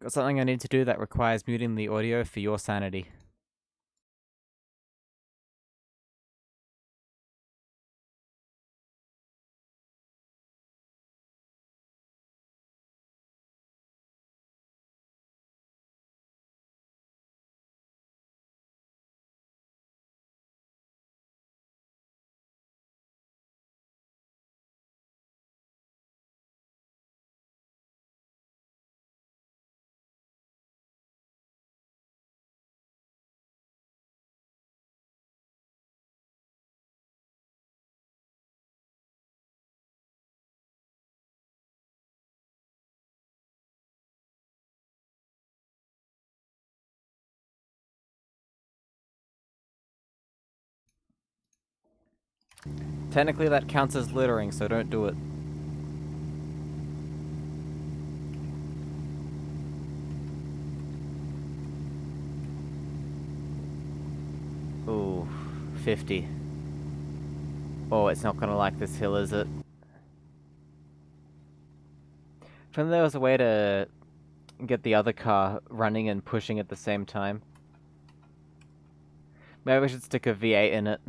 Got something I need to do that requires muting the audio for your sanity. Technically that counts as littering, so don't do it. Ooh, 50. Oh, it's not gonna like this hill, is it? If only there was a way to get the other car running and pushing at the same time. Maybe we should stick a V8 in it.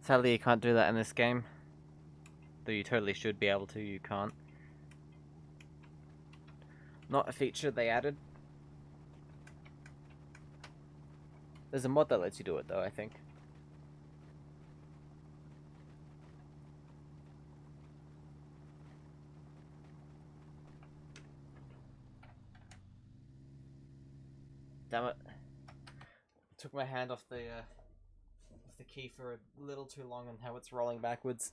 Sadly, you can't do that in this game. Though you totally should be able to, you can't. Not a feature they added. There's a mod that lets you do it though, I think. Damn it. Took my hand off the key for a little too long and how it's rolling backwards.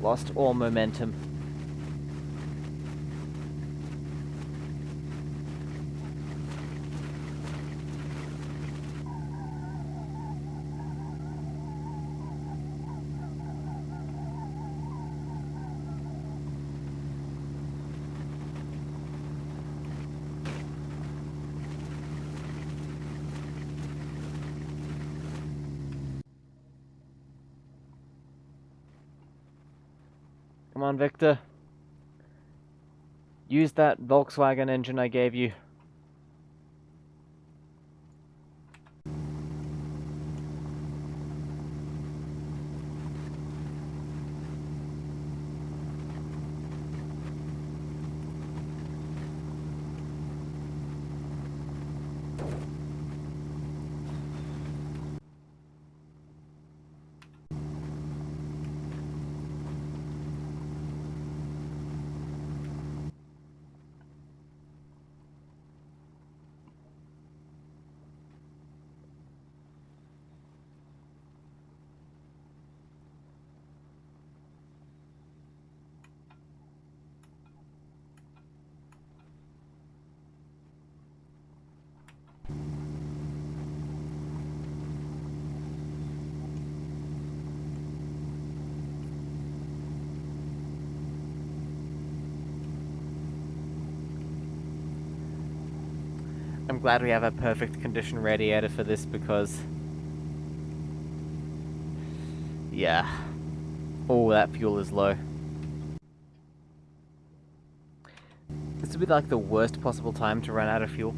Lost all momentum. Come on, Victor. Use that Volkswagen engine I gave you. I'm glad we have a perfect condition radiator for this because... yeah. Oh, that fuel is low. This would be like the worst possible time to run out of fuel.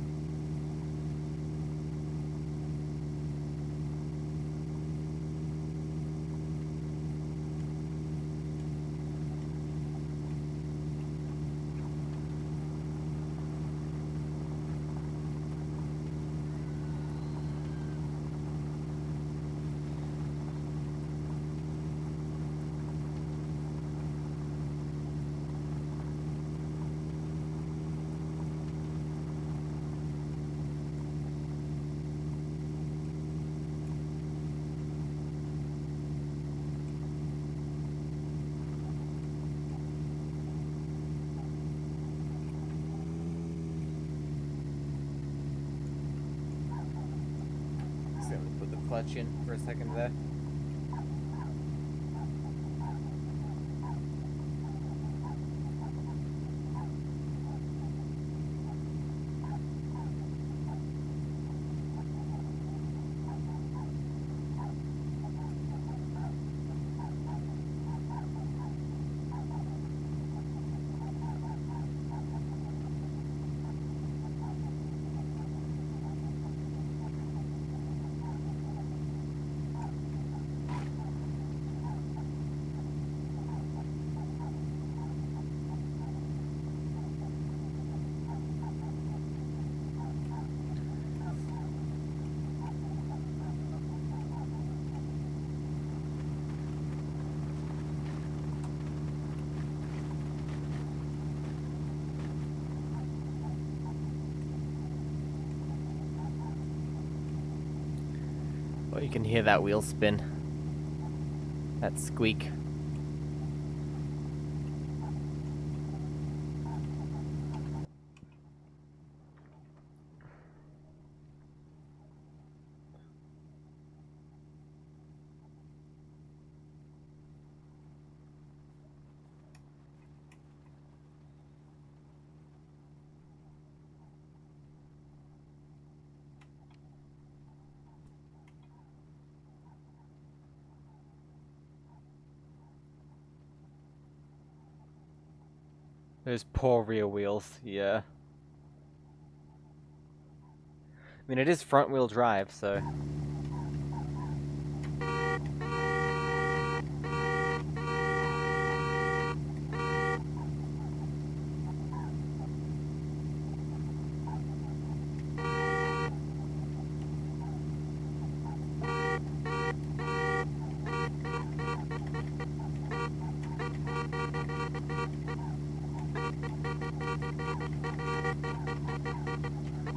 Put the clutch in for a second there. But you can hear that wheel spin. That squeak. Those poor rear wheels, yeah. I mean, it is front wheel drive, so.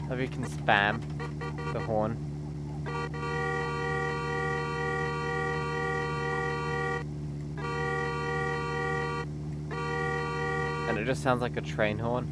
Maybe you can spam the horn. And it just sounds like a train horn.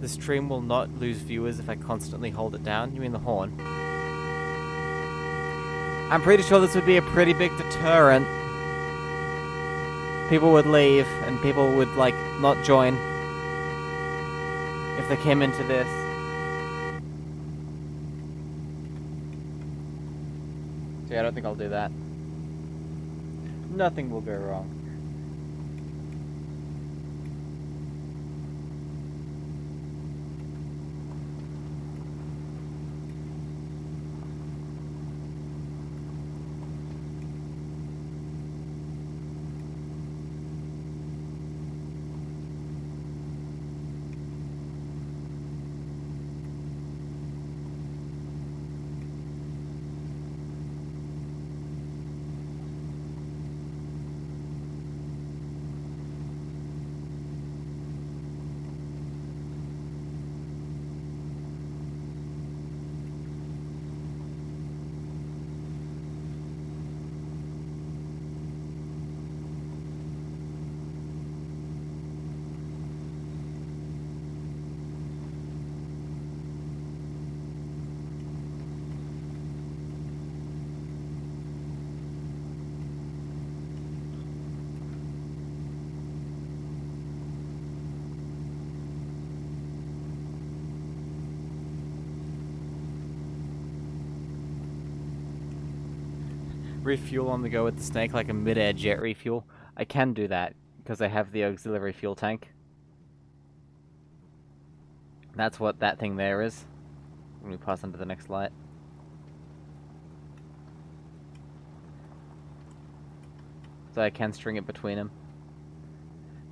The stream will not lose viewers if I constantly hold it down. You mean the horn? I'm pretty sure this would be a pretty big deterrent. People would leave, and people would, like, not join if they came into this. So yeah, I don't think I'll do that. Nothing will go wrong. Refuel on the go with the snake like a mid-air jet refuel. I can do that because I have the auxiliary fuel tank. That's what that thing there is. When we pass onto the next light. So I can string it between them.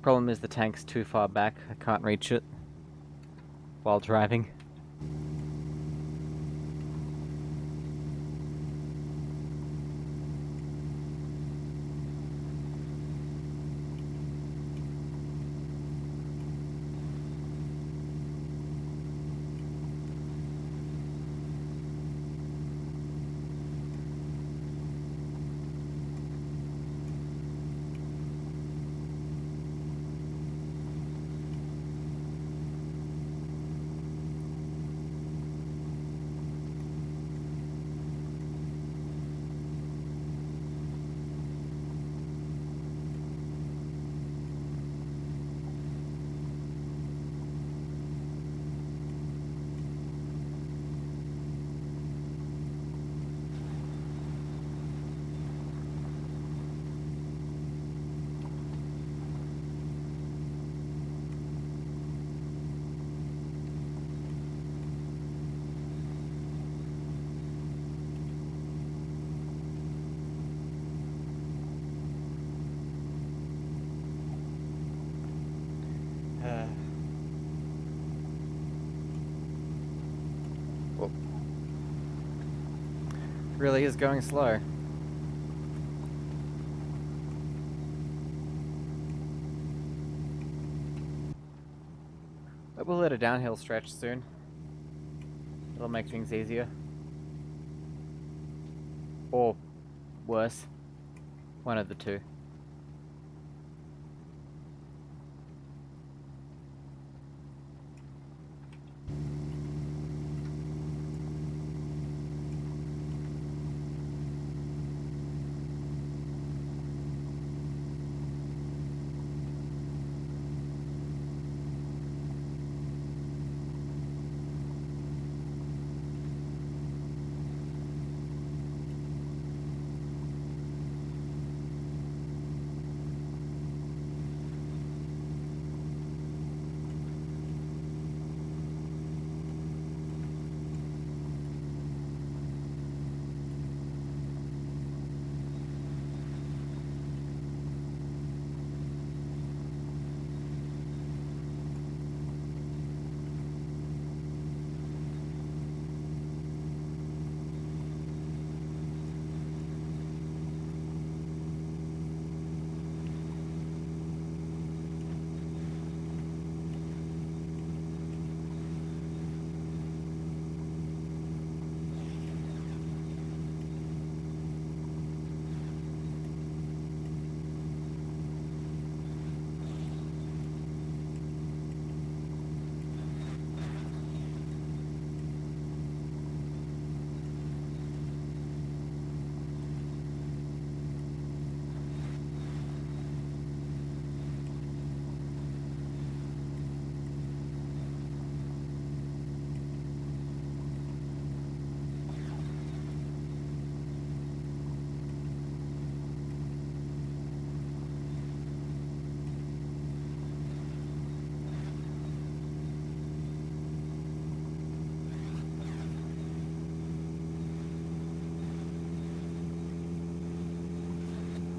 Problem is the tank's too far back. I can't reach it while driving. Whoa. Really is going slow. But we'll hit a downhill stretch soon. It'll make things easier. Or worse. One of the two.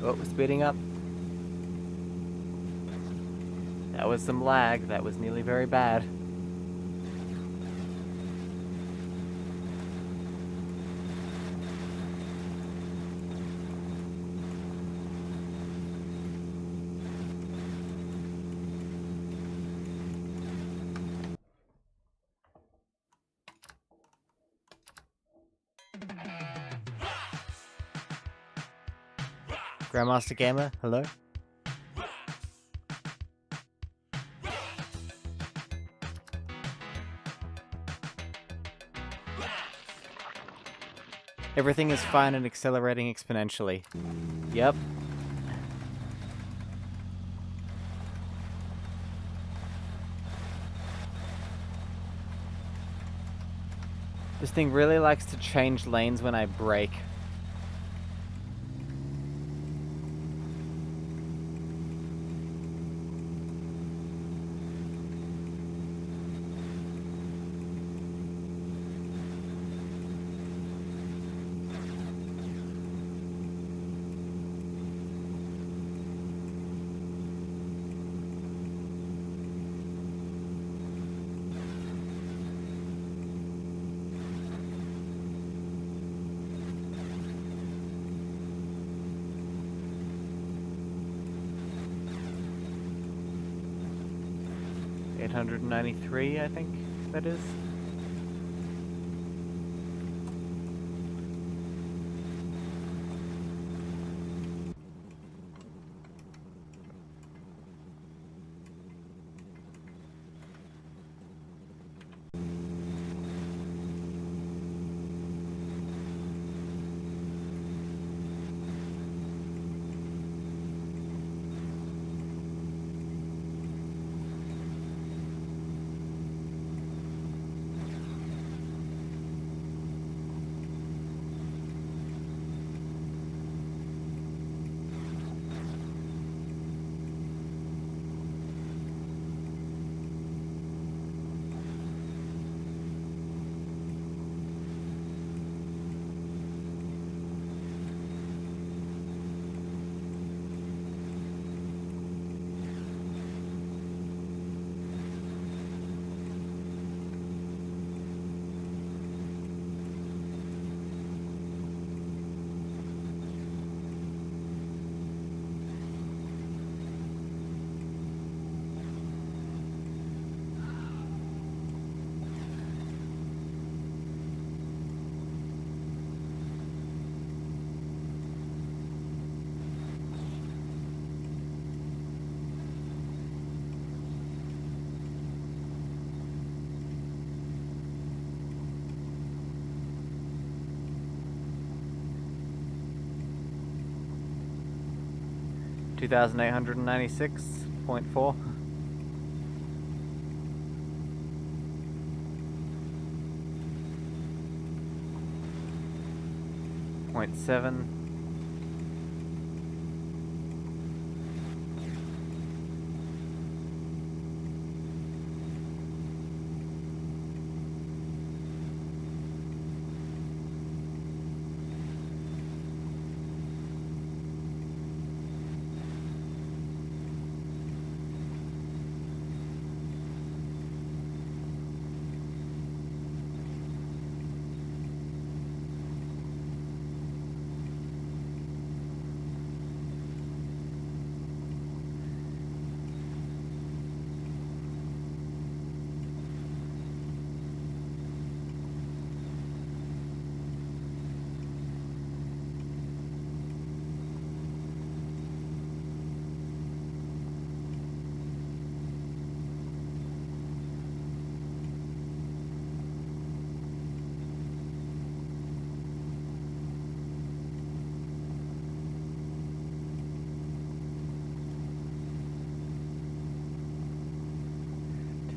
Oh, we're speeding up. That was some lag. That was nearly very bad. Grandmaster Gamer, hello? Everything is fine and accelerating exponentially. Yep. This thing really likes to change lanes when I brake. $893, I think that is. 2,896.4. 0.7.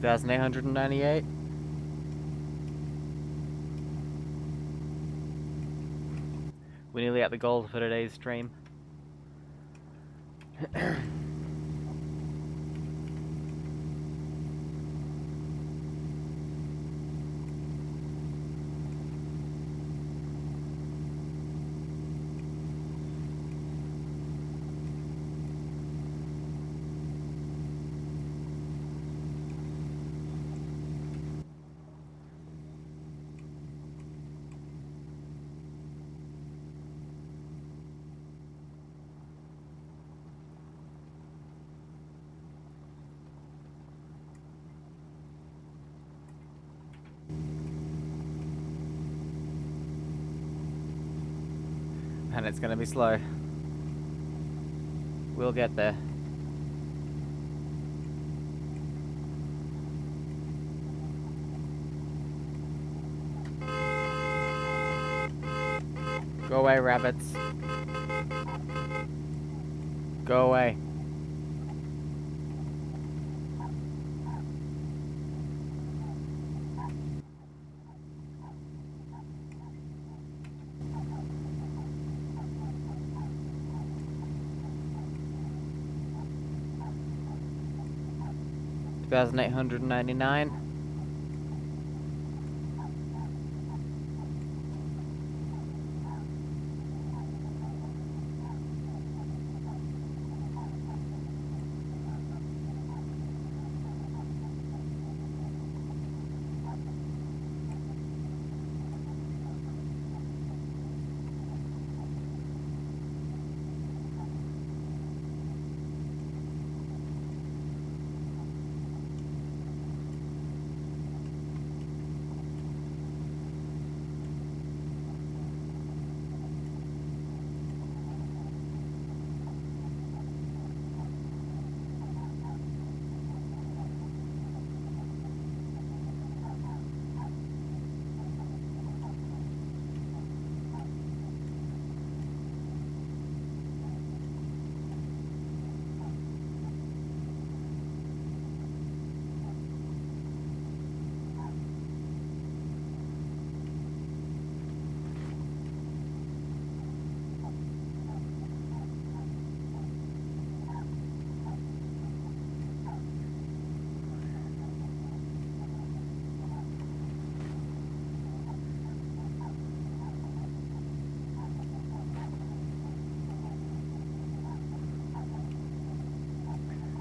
2,898. We're nearly at the goal for today's stream. And it's gonna be slow. We'll get there. Go away, rabbits. Go away. $2,899.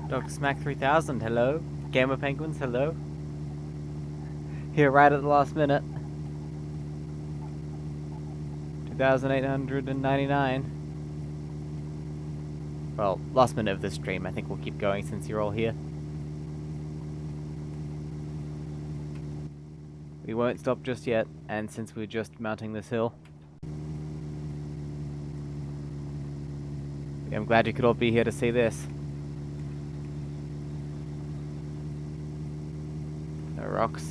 Dr. Smack 3000, hello. Gamer Penguins, hello. Here right at the last minute. 2,899. Well, last minute of this stream. I think we'll keep going since you're all here. We won't stop just yet, and since we're just mounting this hill. I'm glad you could all be here to see this. No rocks.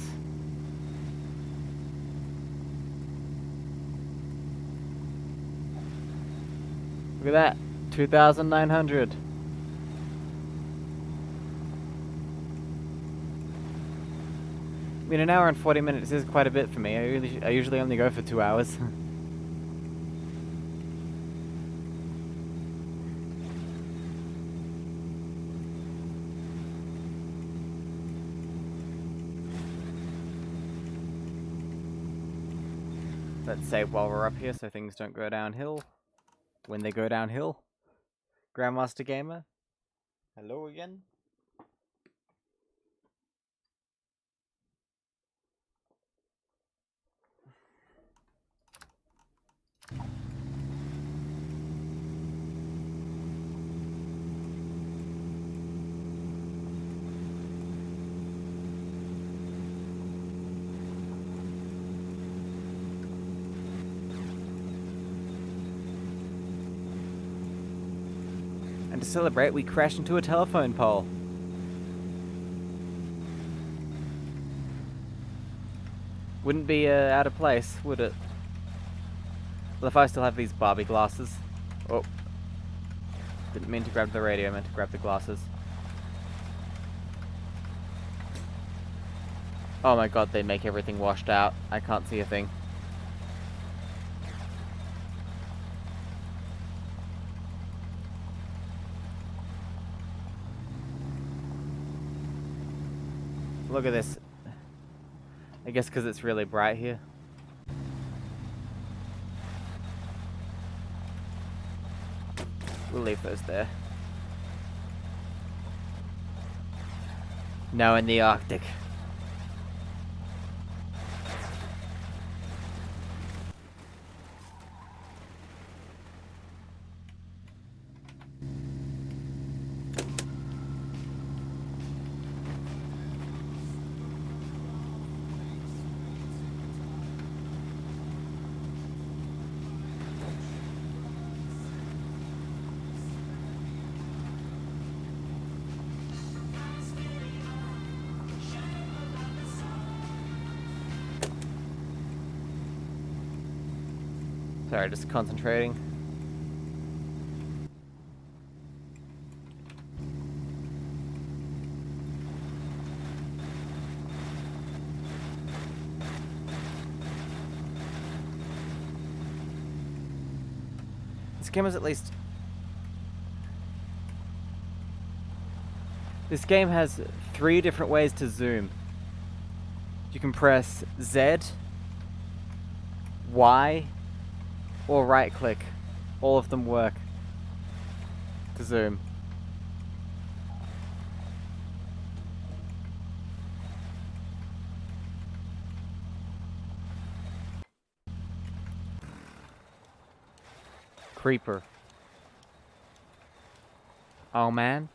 Look at that. 2,900. I mean, an hour and 40 minutes is quite a bit for me. I usually only go for 2 hours. Let's save while we're up here so things don't go downhill. When they go downhill. Grandmaster Gamer. Hello again. And to celebrate, we crashed into a telephone pole. Wouldn't be out of place, would it? Well, if I still have these Barbie glasses. Oh. Didn't mean to grab the radio, I meant to grab the glasses. Oh my god, they make everything washed out. I can't see a thing. Look at this. I guess because it's really bright here. We'll leave those there. Now in the Arctic. Sorry, just concentrating. This game is at least... This game has 3 different ways to zoom. You can press Z, Y, or right click. All of them work to zoom. Creeper. Oh man.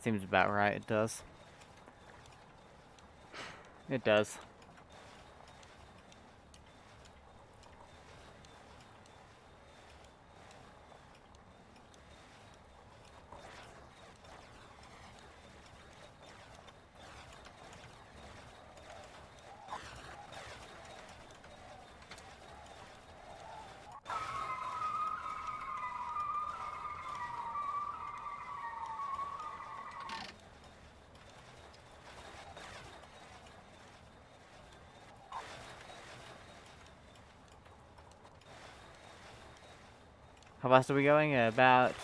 Seems about right, it does. It does. How fast are we going? About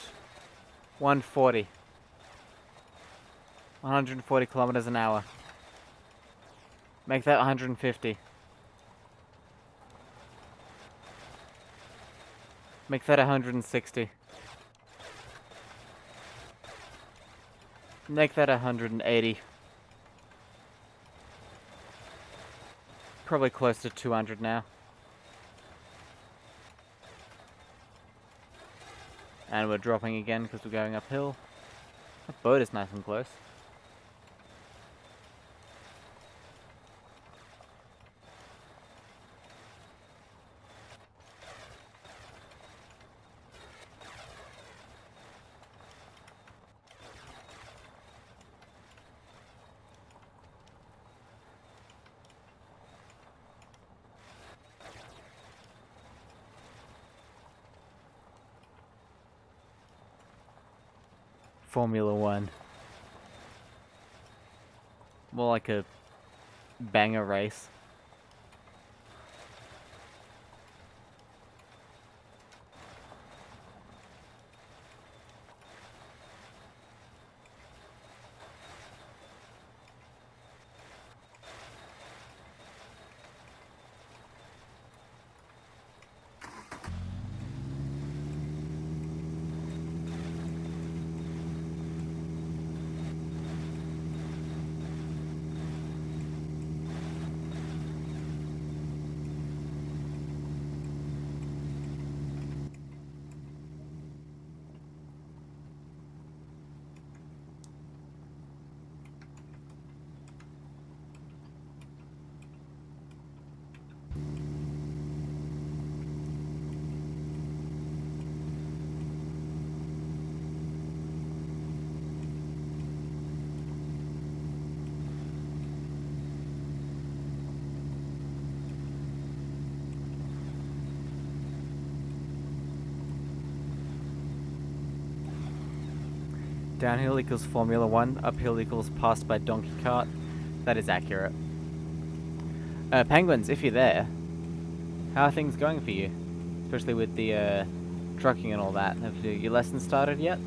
140. 140 kilometers an hour. Make that 150. Make that 160. Make that 180. Probably close to 200 now. And we're dropping again because we're going uphill. That boat is nice and close. Formula One. More like a banger race. Downhill equals Formula 1, uphill equals passed by donkey cart. That is accurate. Penguins, if you're there, how are things going for you? Especially with the trucking and all that. Have your lessons started yet?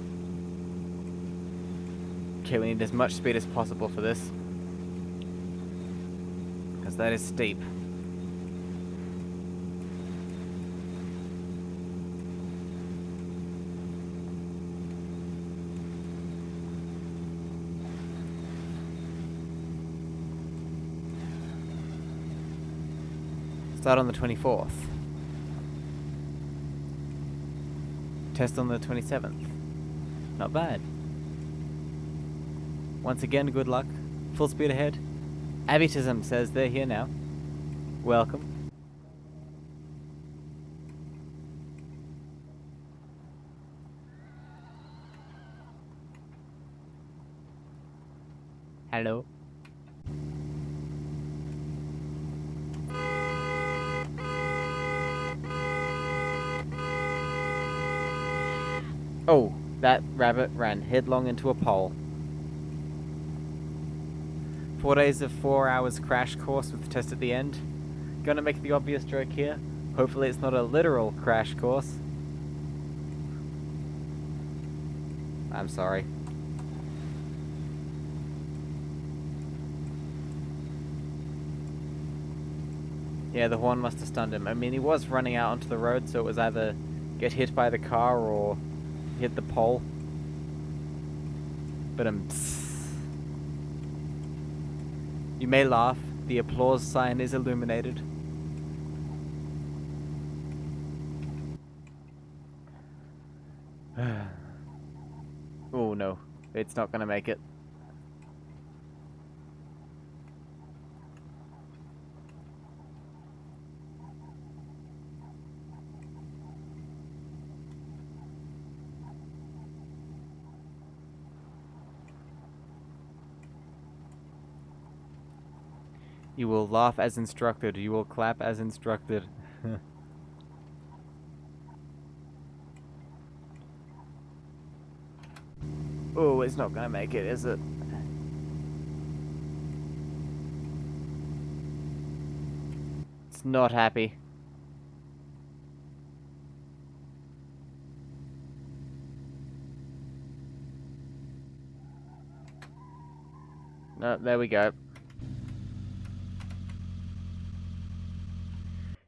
Okay, we need as much speed as possible for this. Because that is steep. Start on the 24th. Test on the 27th. Not bad. Once again, good luck. Full speed ahead. Abitism says they're here now. Welcome. Hello. Oh, that rabbit ran headlong into a pole. 4 days of 4 hours crash course with the test at the end. Gonna make the obvious joke here. Hopefully it's not a literal crash course. I'm sorry. Yeah, the horn must have stunned him. I mean, he was running out onto the road, so it was either get hit by the car or hit the pole. But you may laugh. The applause sign is illuminated. Oh no, it's not gonna make it. You will laugh as instructed. You will clap as instructed. Oh, it's not gonna make it, is it? It's not happy. No, there we go.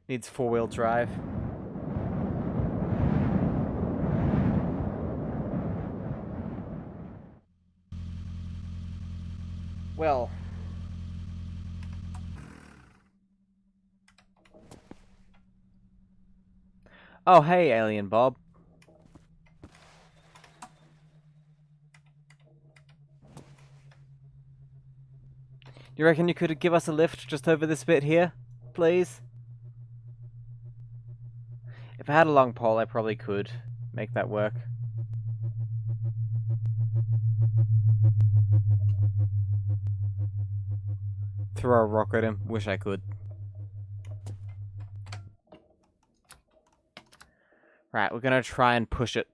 Needs 4-wheel drive. Well. Oh, hey, Alien Bob. You reckon you could give us a lift just over this bit here, please? If I had a long pole, I probably could make that work. Throw a rock at him. Wish I could. Right, we're gonna try and push it.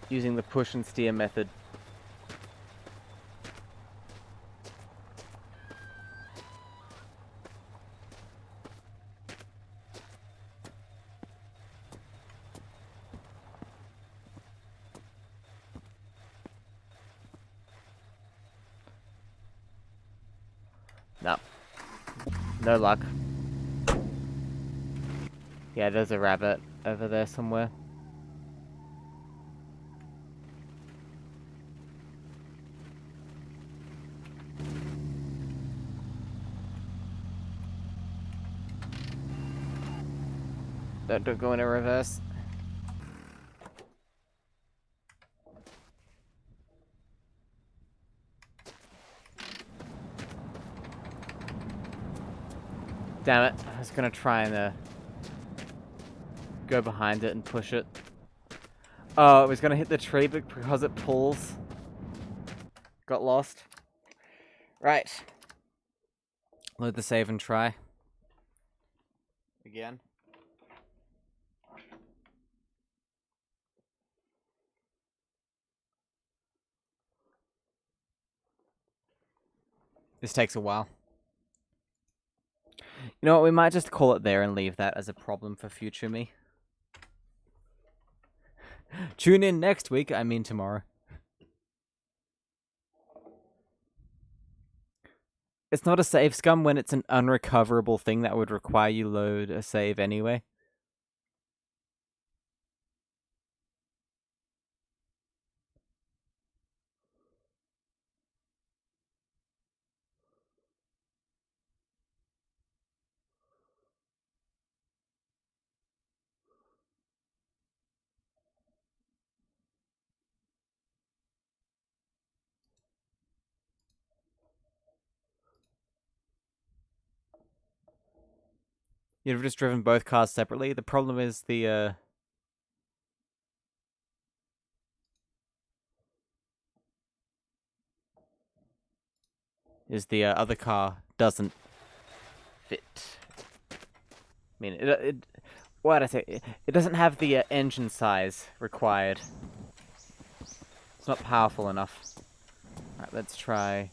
Using the push and steer method. No. No luck. Yeah, there's a rabbit over there somewhere. Don't go into reverse. Damn it, I was gonna try and go behind it and push it. Oh, it was gonna hit the tree, but because it pulls, got lost. Right. Load the save and try. Again. This takes a while. You know what, we might just call it there and leave that as a problem for future me. Tune in next week, I mean tomorrow. It's not a save scum when it's an unrecoverable thing that would require you load a save anyway. You've just driven both cars separately. The problem is the other car doesn't fit. I mean, what I say? It doesn't have the engine size required. It's not powerful enough. Alright, let's try.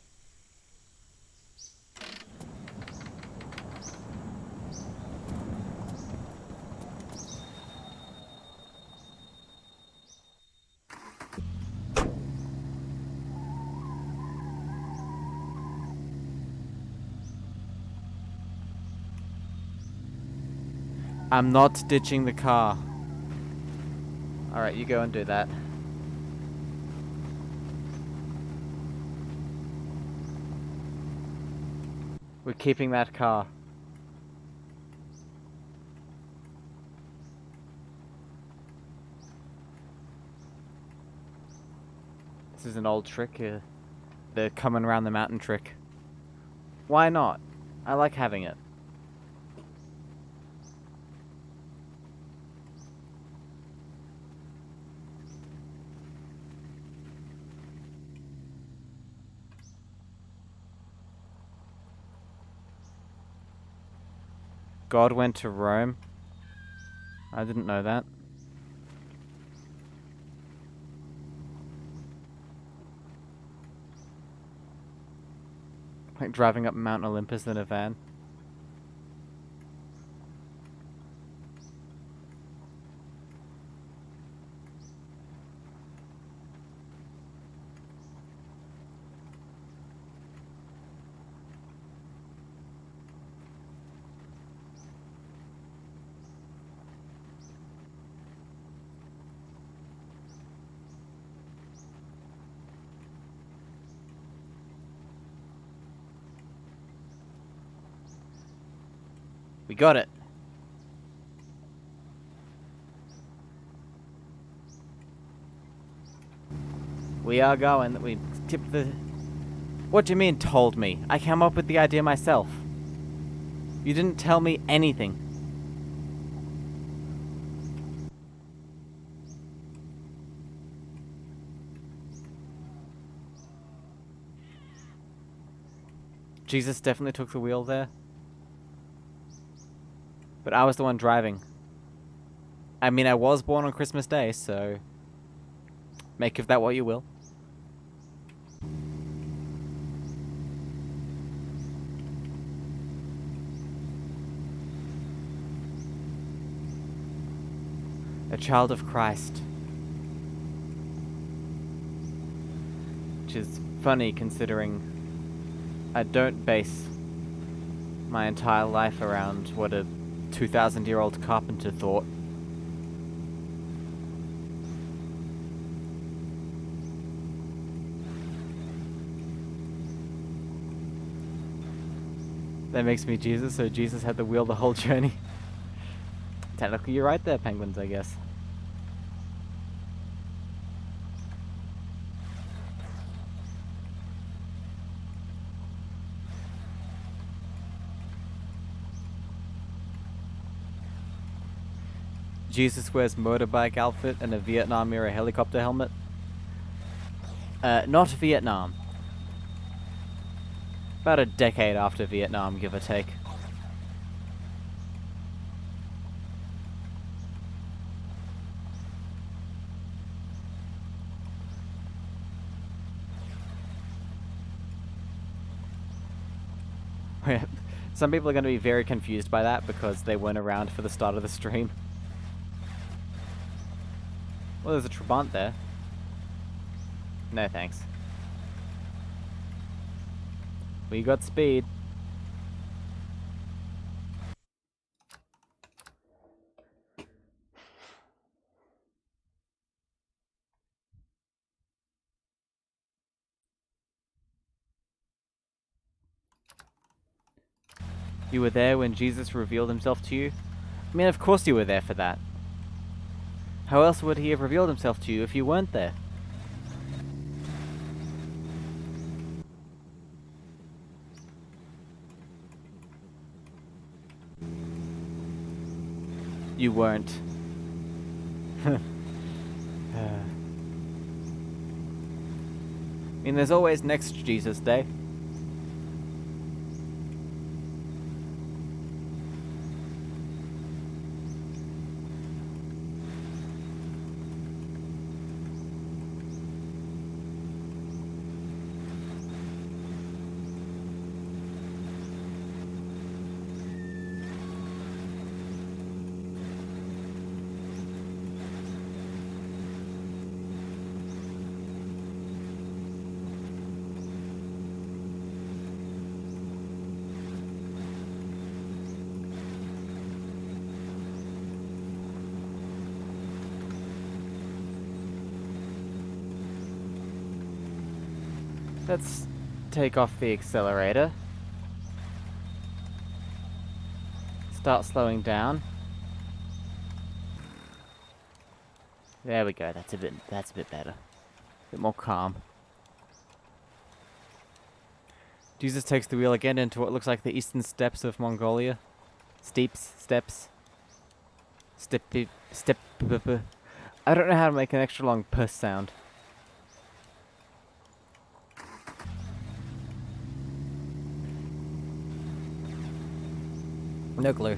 I'm not ditching the car. Alright, you go and do that. We're keeping that car. This is an old trick, the coming around the mountain trick. Why not? I like having it. God went to Rome. I didn't know that. Like driving up Mount Olympus in a van. We got it. We are going. We tipped the... What do you mean, told me? I came up with the idea myself. You didn't tell me anything. Jesus definitely took the wheel there. But I was the one driving. I mean, I was born on Christmas Day, so... Make of that what you will. A child of Christ. Which is funny considering I don't base my entire life around what a 2,000-year-old carpenter thought. That makes me Jesus, so Jesus had the wheel the whole journey. Technically, you're right there, penguins, I guess. Jesus wears motorbike outfit and a Vietnam era helicopter helmet. Not Vietnam. About a decade after Vietnam, give or take. Some people are going to be very confused by that because they weren't around for the start of the stream. Well, there's a Trabant there. No thanks. We got speed. You were there when Jesus revealed himself to you? I mean, of course you were there for that. How else would he have revealed himself to you if you weren't there? You weren't. I mean, there's always next Jesus Day. Let's take off the accelerator. Start slowing down. There we go. That's a bit better. A bit more calm. Jesus takes the wheel again into what looks like the eastern steppes of Mongolia. Steps. I don't know how to make an extra long puss sound. No clue.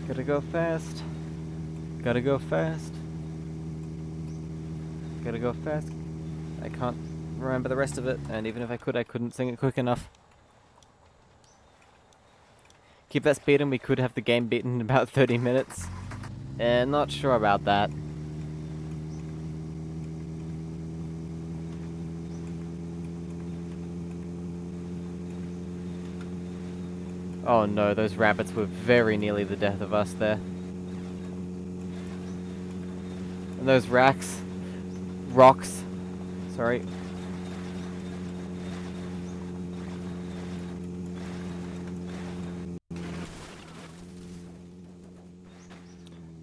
Gotta go fast. Gotta go fast. Gotta go fast. I can't remember the rest of it, and even if I could, I couldn't sing it quick enough. Keep that speed and we could have the game beaten in about 30 minutes. Not sure about that. Oh no, those rabbits were very nearly the death of us there. And those rocks, sorry.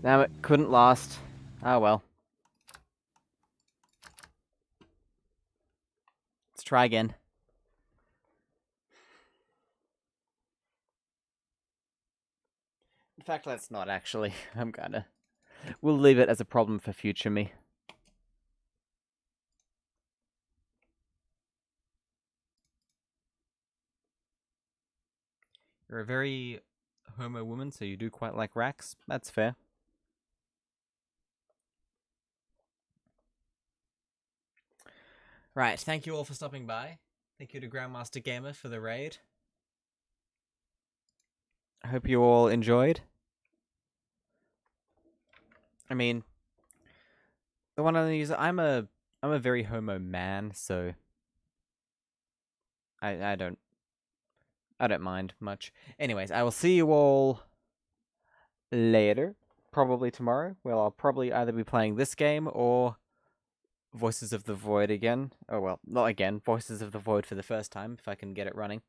Damn it, couldn't last. Ah well. Let's try again. In fact, let's not actually. We'll leave it as a problem for future me. You're a very homo woman, so you do quite like racks. That's fair. Right, thank you all for stopping by. Thank you to Grandmaster Gamer for the raid. I hope you all enjoyed. I mean, the one I use, I'm a very homo man, so I don't mind much. Anyways, I will see you all later, probably tomorrow. Well, I'll probably either be playing this game or Voices of the Void again. Oh well, not again. Voices of the Void for the first time, if I can get it running.